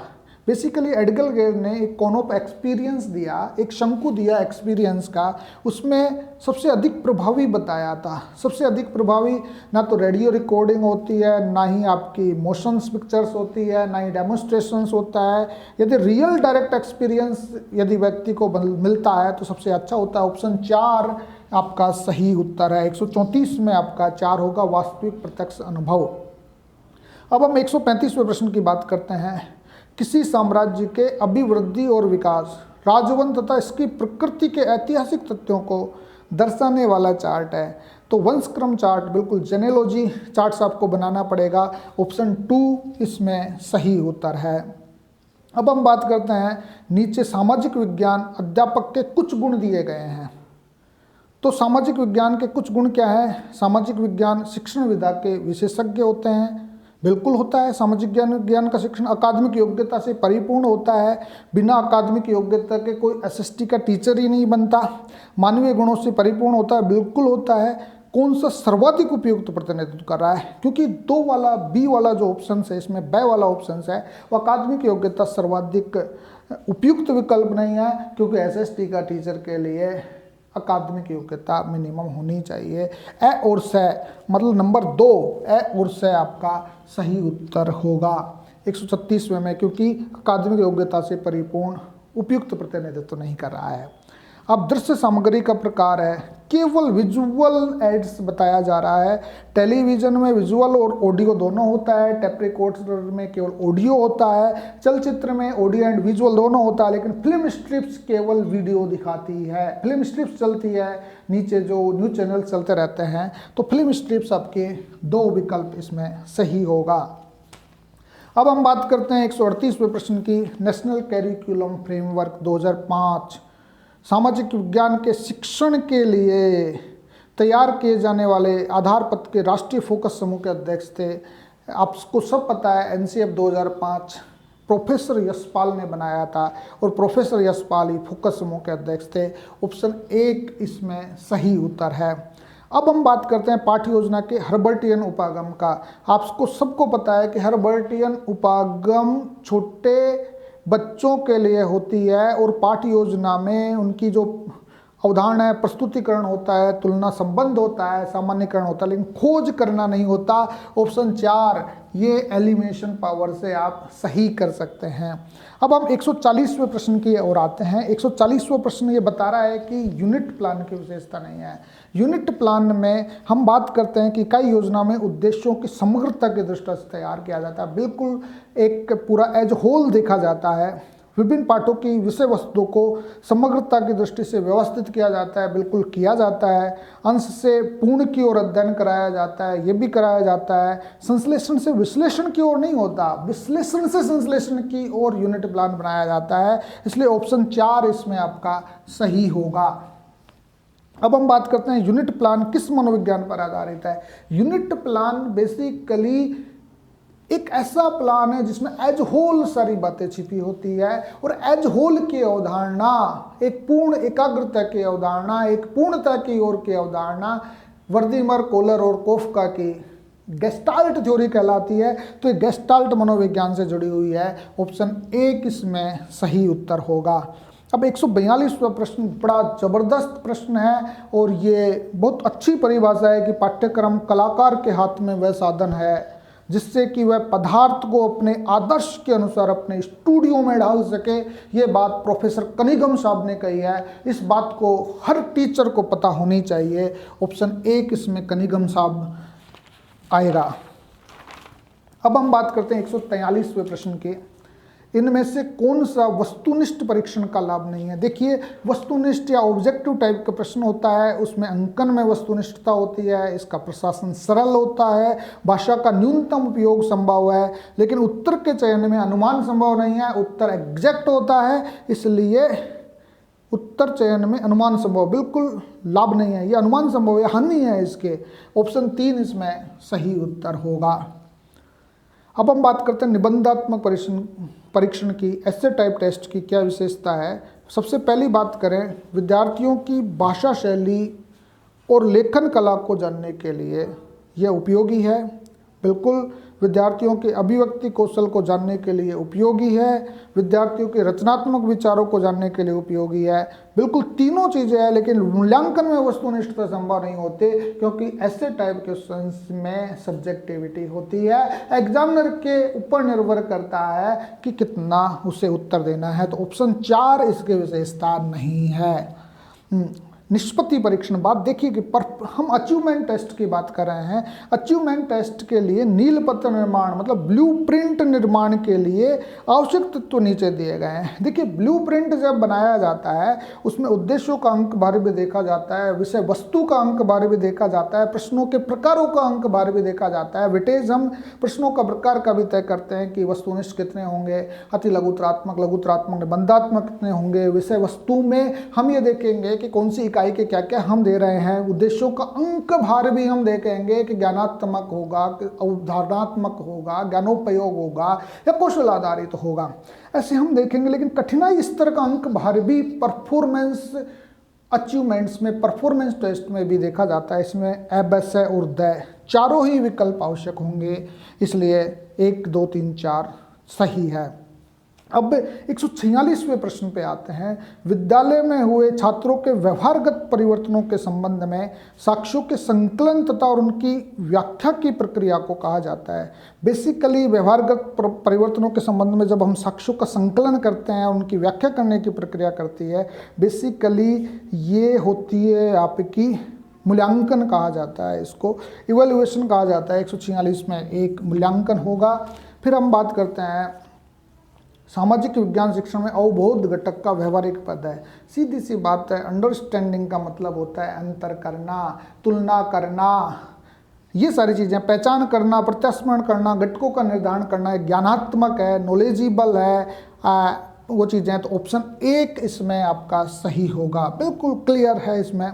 बेसिकली एडगर डेल ने एक कॉन ऑफ एक्सपीरियंस दिया, एक शंकु दिया एक्सपीरियंस का, उसमें सबसे अधिक प्रभावी बताया था। सबसे अधिक प्रभावी ना तो रेडियो रिकॉर्डिंग होती है, ना ही आपकी मोशंस पिक्चर्स होती है, ना ही डेमोन्स्ट्रेशंस होता है। यदि रियल डायरेक्ट एक्सपीरियंस यदि व्यक्ति को मिलता है तो सबसे अच्छा होता है। ऑप्शन 4 आपका सही उत्तर है। 134 में आपका 4 होगा, वास्तविक प्रत्यक्ष अनुभव। अब हम 135वें प्रश्न की बात करते हैं। किसी साम्राज्य के अभिवृद्धि और विकास, राजवंश तथा इसकी प्रकृति के ऐतिहासिक तथ्यों को दर्शाने वाला चार्ट है। तो वंशक्रम चार्ट, बिल्कुल जेनेलॉजी चार्ट्स आपको बनाना पड़ेगा। ऑप्शन 2 इसमें सही उत्तर है। अब हम बात करते हैं, नीचे सामाजिक विज्ञान अध्यापक के कुछ गुण दिए गए हैं। तो सामाजिक विज्ञान के कुछ गुण क्या है? सामाजिक विज्ञान शिक्षण विधा के विशेषज्ञ होते हैं, बिल्कुल होता है। सामाजिक विज्ञान का शिक्षण अकादमिक योग्यता से परिपूर्ण होता है, बिना अकादमिक योग्यता के कोई SST का टीचर ही नहीं बनता। मानवीय गुणों से परिपूर्ण होता है, बिल्कुल होता है। कौन सा सर्वाधिक उपयुक्त प्रतिनिधित्व कर रहा है? क्योंकि 2 वाला बी वाला जो ऑप्शन है, इसमें ब वाला ऑप्शन है, वो अकादमिक योग्यता सर्वाधिक उपयुक्त विकल्प नहीं है, क्योंकि SST का टीचर के लिए अकादमिक योग्यता मिनिमम होनी चाहिए। ए और से, मतलब नंबर 2 ए और से आपका सही उत्तर होगा 136वें में, क्योंकि अकादमिक योग्यता से परिपूर्ण उपयुक्त प्रतिनिधित्व नहीं कर रहा है। अब दृश्य सामग्री का प्रकार है, केवल विजुअल एड्स बताया जा रहा है। टेलीविजन में विजुअल और ऑडियो दोनों होता है, टेप रिकॉर्डर में केवल ऑडियो होता है, चलचित्र में ऑडियो एंड विजुअल दोनों होता है, लेकिन फिल्म स्ट्रिप्स केवल वीडियो दिखाती है। फिल्म स्ट्रिप्स चलती है, नीचे जो न्यूज चैनल चलते रहते हैं, तो फिल्म स्ट्रिप्स आपके 2 विकल्प इसमें सही होगा। अब हम बात करते हैं 138वें प्रश्न की, नेशनल कैरिकुलम फ्रेमवर्क 2005 सामाजिक विज्ञान के शिक्षण के लिए तैयार किए जाने वाले आधार पत्र के राष्ट्रीय फोकस समूह के अध्यक्ष थे। आपको सब पता है NCF 2005 प्रोफेसर यशपाल ने बनाया था, और प्रोफेसर यशपाल ही फोकस समूह के अध्यक्ष थे। ऑप्शन 1 इसमें सही उत्तर है। अब हम बात करते हैं पाठ्य योजना के हर्बर्टियन उपागम का। आपको सबको पता है कि हर्बर्टियन उपागम छोटे बच्चों के लिए होती है, और पाठ्य योजना में उनकी जो अवधारणा है, प्रस्तुतिकरण होता है, तुलना संबंध होता है, सामान्यकरण होता है, लेकिन खोज करना नहीं होता। ऑप्शन 4 ये एलिमिनेशन पावर से आप सही कर सकते हैं। अब हम 140वें प्रश्न की ओर आते हैं। 140वां प्रश्न ये बता रहा है कि यूनिट प्लान की विशेषता नहीं है। यूनिट प्लान में हम बात करते हैं कि इकाई योजना में उद्देश्यों की समग्रता की दृष्टि से तैयार किया जाता है, बिल्कुल एक पूरा एज होल देखा जाता है। विभिन्न पाठों की विषय वस्तु को समग्रता की दृष्टि से व्यवस्थित किया जाता है, बिल्कुल किया जाता है। अंश से पूर्ण की ओर अध्ययन कराया जाता है, ये भी कराया जाता है। संश्लेषण से विश्लेषण की ओर नहीं होता, विश्लेषण से संश्लेषण की ओर यूनिट प्लान बनाया जाता है। इसलिए ऑप्शन 4 इसमें आपका सही होगा। अब हम बात करते हैं यूनिट प्लान किस मनोविज्ञान पर आधारित है। यूनिट प्लान बेसिकली एक ऐसा प्लान है जिसमें एज होल सारी बातें छिपी होती है, और एज होल की अवधारणा एक पूर्ण एकाग्रता की अवधारणा, एक पूर्णता की ओर की अवधारणा वर्दीमर, कोलर और कोफका की गेस्टाल्ट थ्योरी कहलाती है। तो ये गेस्टाल्ट मनोविज्ञान से जुड़ी हुई है। ऑप्शन 1 इसमें सही उत्तर होगा। अब 142वां प्रश्न बड़ा जबरदस्त प्रश्न है, और ये बहुत अच्छी परिभाषा है कि पाठ्यक्रम कलाकार के हाथ में वह साधन है जिससे कि वह पदार्थ को अपने आदर्श के अनुसार अपने स्टूडियो में ढाल सके। ये बात प्रोफेसर कनिगम साहब ने कही है। इस बात को हर टीचर को पता होनी चाहिए। ऑप्शन 1 इसमें कनिगम साहब आएगा। अब हम बात करते हैं 143वें प्रश्न के। इनमें से कौन सा वस्तुनिष्ठ परीक्षण का लाभ नहीं है? देखिए, वस्तुनिष्ठ या ऑब्जेक्टिव टाइप का प्रश्न होता है, उसमें अंकन में वस्तुनिष्ठता होती है, इसका प्रशासन सरल होता है, भाषा का न्यूनतम उपयोग संभव है, लेकिन उत्तर के चयन में अनुमान संभव नहीं है, उत्तर एग्जैक्ट होता है, इसलिए उत्तर चयन में अनुमान संभव बिल्कुल लाभ नहीं है, ये अनुमान संभव है, हानि है इसके। ऑप्शन 3 इसमें सही उत्तर होगा। अब हम बात करते हैं निबंधात्मक परीक्षण की, ऐसे टाइप टेस्ट की क्या विशेषता है। सबसे पहली बात करें, विद्यार्थियों की भाषा शैली और लेखन कला को जानने के लिए यह उपयोगी है। बिल्कुल, विद्यार्थियों के अभिव्यक्ति कौशल को जानने के लिए उपयोगी है, विद्यार्थियों के रचनात्मक विचारों को जानने के लिए उपयोगी है। बिल्कुल तीनों चीज़ें हैं, लेकिन मूल्यांकन में वस्तुनिष्ठता संभव नहीं होती, क्योंकि ऐसे टाइप क्वेश्चंस में सब्जेक्टिविटी होती है। एग्जामिनर के ऊपर निर्भर करता है कि कितना उसे उत्तर देना है। तो ऑप्शन 4 इसकी विशेषता नहीं है। निष्पत्ति परीक्षण बात देखिए कि हम अचीवमेंट टेस्ट की बात कर रहे हैं। अचीवमेंट टेस्ट के लिए नीलपत्र निर्माण मतलब ब्लूप्रिंट निर्माण के लिए आवश्यक तत्व नीचे दिए गए हैं। देखिए, ब्लूप्रिंट जब बनाया जाता है उसमें उद्देश्यों का अंक बारे भी देखा जाता है, विषय वस्तु का अंक बारे भी देखा जाता है, प्रश्नों के प्रकारों का अंक बारे भी देखा जाता है। वेटेज हम प्रश्नों का प्रकार का भी तय करते हैं कि वस्तुनिष्ठ कितने होंगे, अति लघुतरात्मक, लघुतरात्मक, निबंधात्मक कितने होंगे। विषय वस्तु में हम ये देखेंगे कि कौन सी इकाई के क्या क्या हम दे रहे हैं। उद्देश्यों का अंक भार भी हम देखेंगे कि ज्ञानात्मक होगा, अवधारणात्मक होगा, ज्ञानोपयोग होगा या कौशल आधारित होगा, ऐसे हम देखेंगे। लेकिन कठिनाई स्तर का अंक भार भी परफॉर्मेंस अचीवमेंट्स में, परफॉर्मेंस टेस्ट में भी देखा जाता है। इसमें एबस और द चारों ही विकल्प आवश्यक होंगे, इसलिए 1, 2, 3, 4 सही है। अब 146वें प्रश्न पे आते हैं। विद्यालय में हुए छात्रों के व्यवहारगत परिवर्तनों के संबंध में साक्ष्यों के संकलन तथा और उनकी व्याख्या की प्रक्रिया को कहा जाता है। बेसिकली व्यवहारगत परिवर्तनों के संबंध में जब हम साक्ष्यों का संकलन करते हैं, उनकी व्याख्या करने की प्रक्रिया करती है, बेसिकली ये होती है आपकी मूल्यांकन कहा जाता है, इसको इवैल्यूएशन कहा जाता है। 146 में एक मूल्यांकन होगा। फिर हम बात करते हैं सामाजिक विज्ञान शिक्षण में अवबोध घटक का व्यवहारिक पद है। सीधी सी बात है, अंडरस्टैंडिंग का मतलब होता है अंतर करना, तुलना करना, ये सारी चीज़ें, पहचान करना, प्रत्यास्मरण करना, घटकों का निर्धारण करना, ज्ञानात्मक है, नॉलेजिबल है, वो चीज़ें। तो ऑप्शन 1 इसमें आपका सही होगा, बिल्कुल क्लियर है इसमें।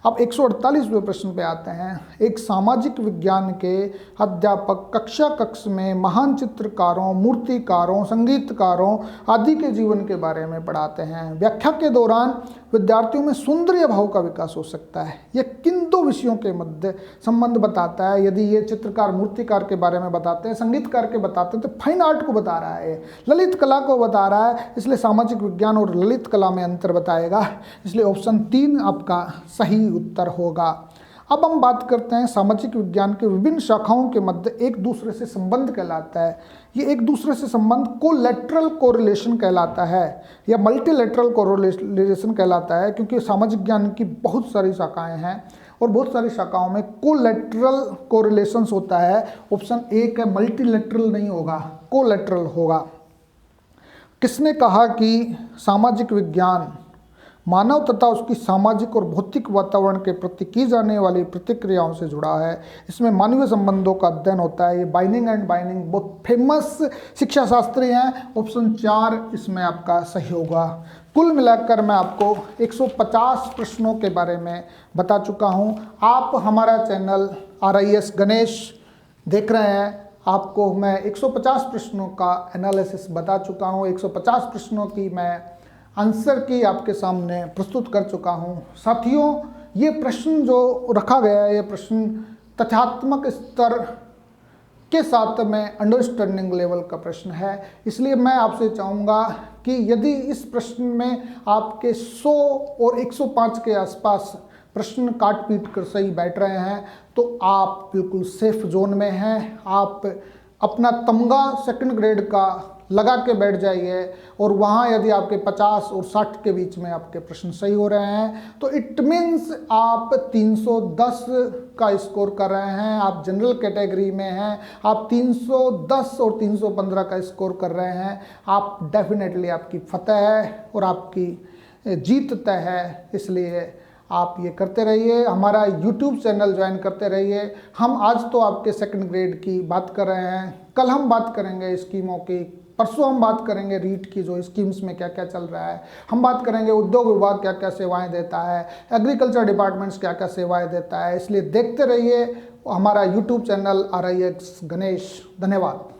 अब 148वें प्रश्न पे आते हैं। एक सामाजिक विज्ञान के अध्यापक कक्षा कक्ष में महान चित्रकारों, मूर्तिकारों, संगीतकारों आदि के जीवन के बारे में पढ़ाते हैं। व्याख्या के दौरान विद्यार्थियों में सौंदर्य भाव का विकास हो सकता है। यह किन 2 विषयों के मध्य संबंध बताता है? यदि ये चित्रकार, मूर्तिकार के बारे में बताते हैं, संगीतकार के बताते हैं, तो फाइन आर्ट को बता रहा है, ललित कला को बता रहा है, इसलिए सामाजिक विज्ञान और ललित कला में अंतर बताएगा, इसलिए ऑप्शन 3 आपका सही उत्तर होगा। अब हम बात करते हैं सामाजिक विज्ञान के विभिन्न शाखाओं के मध्य एक दूसरे से संबंध कहलाता है। ये एक दूसरे से संबंध कोलैटरल कोरिलेशन कहलाता है या मल्टीलैटरल कोरिलेशन कहलाता है, क्योंकि सामाजिक विज्ञान की बहुत सारी शाखाएं हैं और बहुत सारी शाखाओं में कोलैटरल कोरिलेशंस होता है। ऑप्शन 1 है, मल्टीलैटरल नहीं होगा, कोलैटरल होगा। किसने कहा कि सामाजिक विज्ञान मानव तथा उसकी सामाजिक और भौतिक वातावरण के प्रति की जाने वाली प्रतिक्रियाओं से जुड़ा है? इसमें मानवीय संबंधों का अध्ययन होता है। ये बाइनिंग एंड बाइनिंग बहुत फेमस शिक्षा शास्त्री हैं। ऑप्शन 4 इसमें आपका सही होगा। कुल मिलाकर मैं आपको 150 प्रश्नों के बारे में बता चुका हूँ। आप हमारा चैनल RIS गणेश देख रहे हैं। आपको मैं 150 प्रश्नों का एनालिसिस बता चुका हूँ। 150 प्रश्नों की मैं आंसर की आपके सामने प्रस्तुत कर चुका हूँ। साथियों, ये प्रश्न जो रखा गया है, ये प्रश्न तथ्यात्मक स्तर के साथ में अंडरस्टैंडिंग लेवल का प्रश्न है, इसलिए मैं आपसे चाहूँगा कि यदि इस प्रश्न में आपके 100 और 105 के आसपास प्रश्न काट पीट कर सही बैठ रहे हैं तो आप बिल्कुल सेफ जोन में हैं। आप अपना तमगा सेकंड ग्रेड का लगा के बैठ जाइए और वहाँ यदि आपके 50 और 60 के बीच में आपके प्रश्न सही हो रहे हैं तो इट मीन्स आप 310 का स्कोर कर रहे हैं, आप जनरल कैटेगरी में हैं, आप 310 और 315 का स्कोर कर रहे हैं, आप डेफिनेटली आपकी फतह है और आपकी जीत तय है। इसलिए आप ये करते रहिए, हमारा यूट्यूब चैनल ज्वाइन करते रहिए। हम आज तो आपके सेकंड ग्रेड की बात कर रहे हैं, कल हम बात करेंगे स्कीमों की, परसों हम बात करेंगे रीट की जो स्कीम्स में क्या क्या चल रहा है, हम बात करेंगे उद्योग विभाग क्या क्या सेवाएं देता है, एग्रीकल्चर डिपार्टमेंट्स क्या क्या सेवाएं देता है। इसलिए देखते रहिए हमारा यूट्यूब चैनल RIX गणेश। धन्यवाद।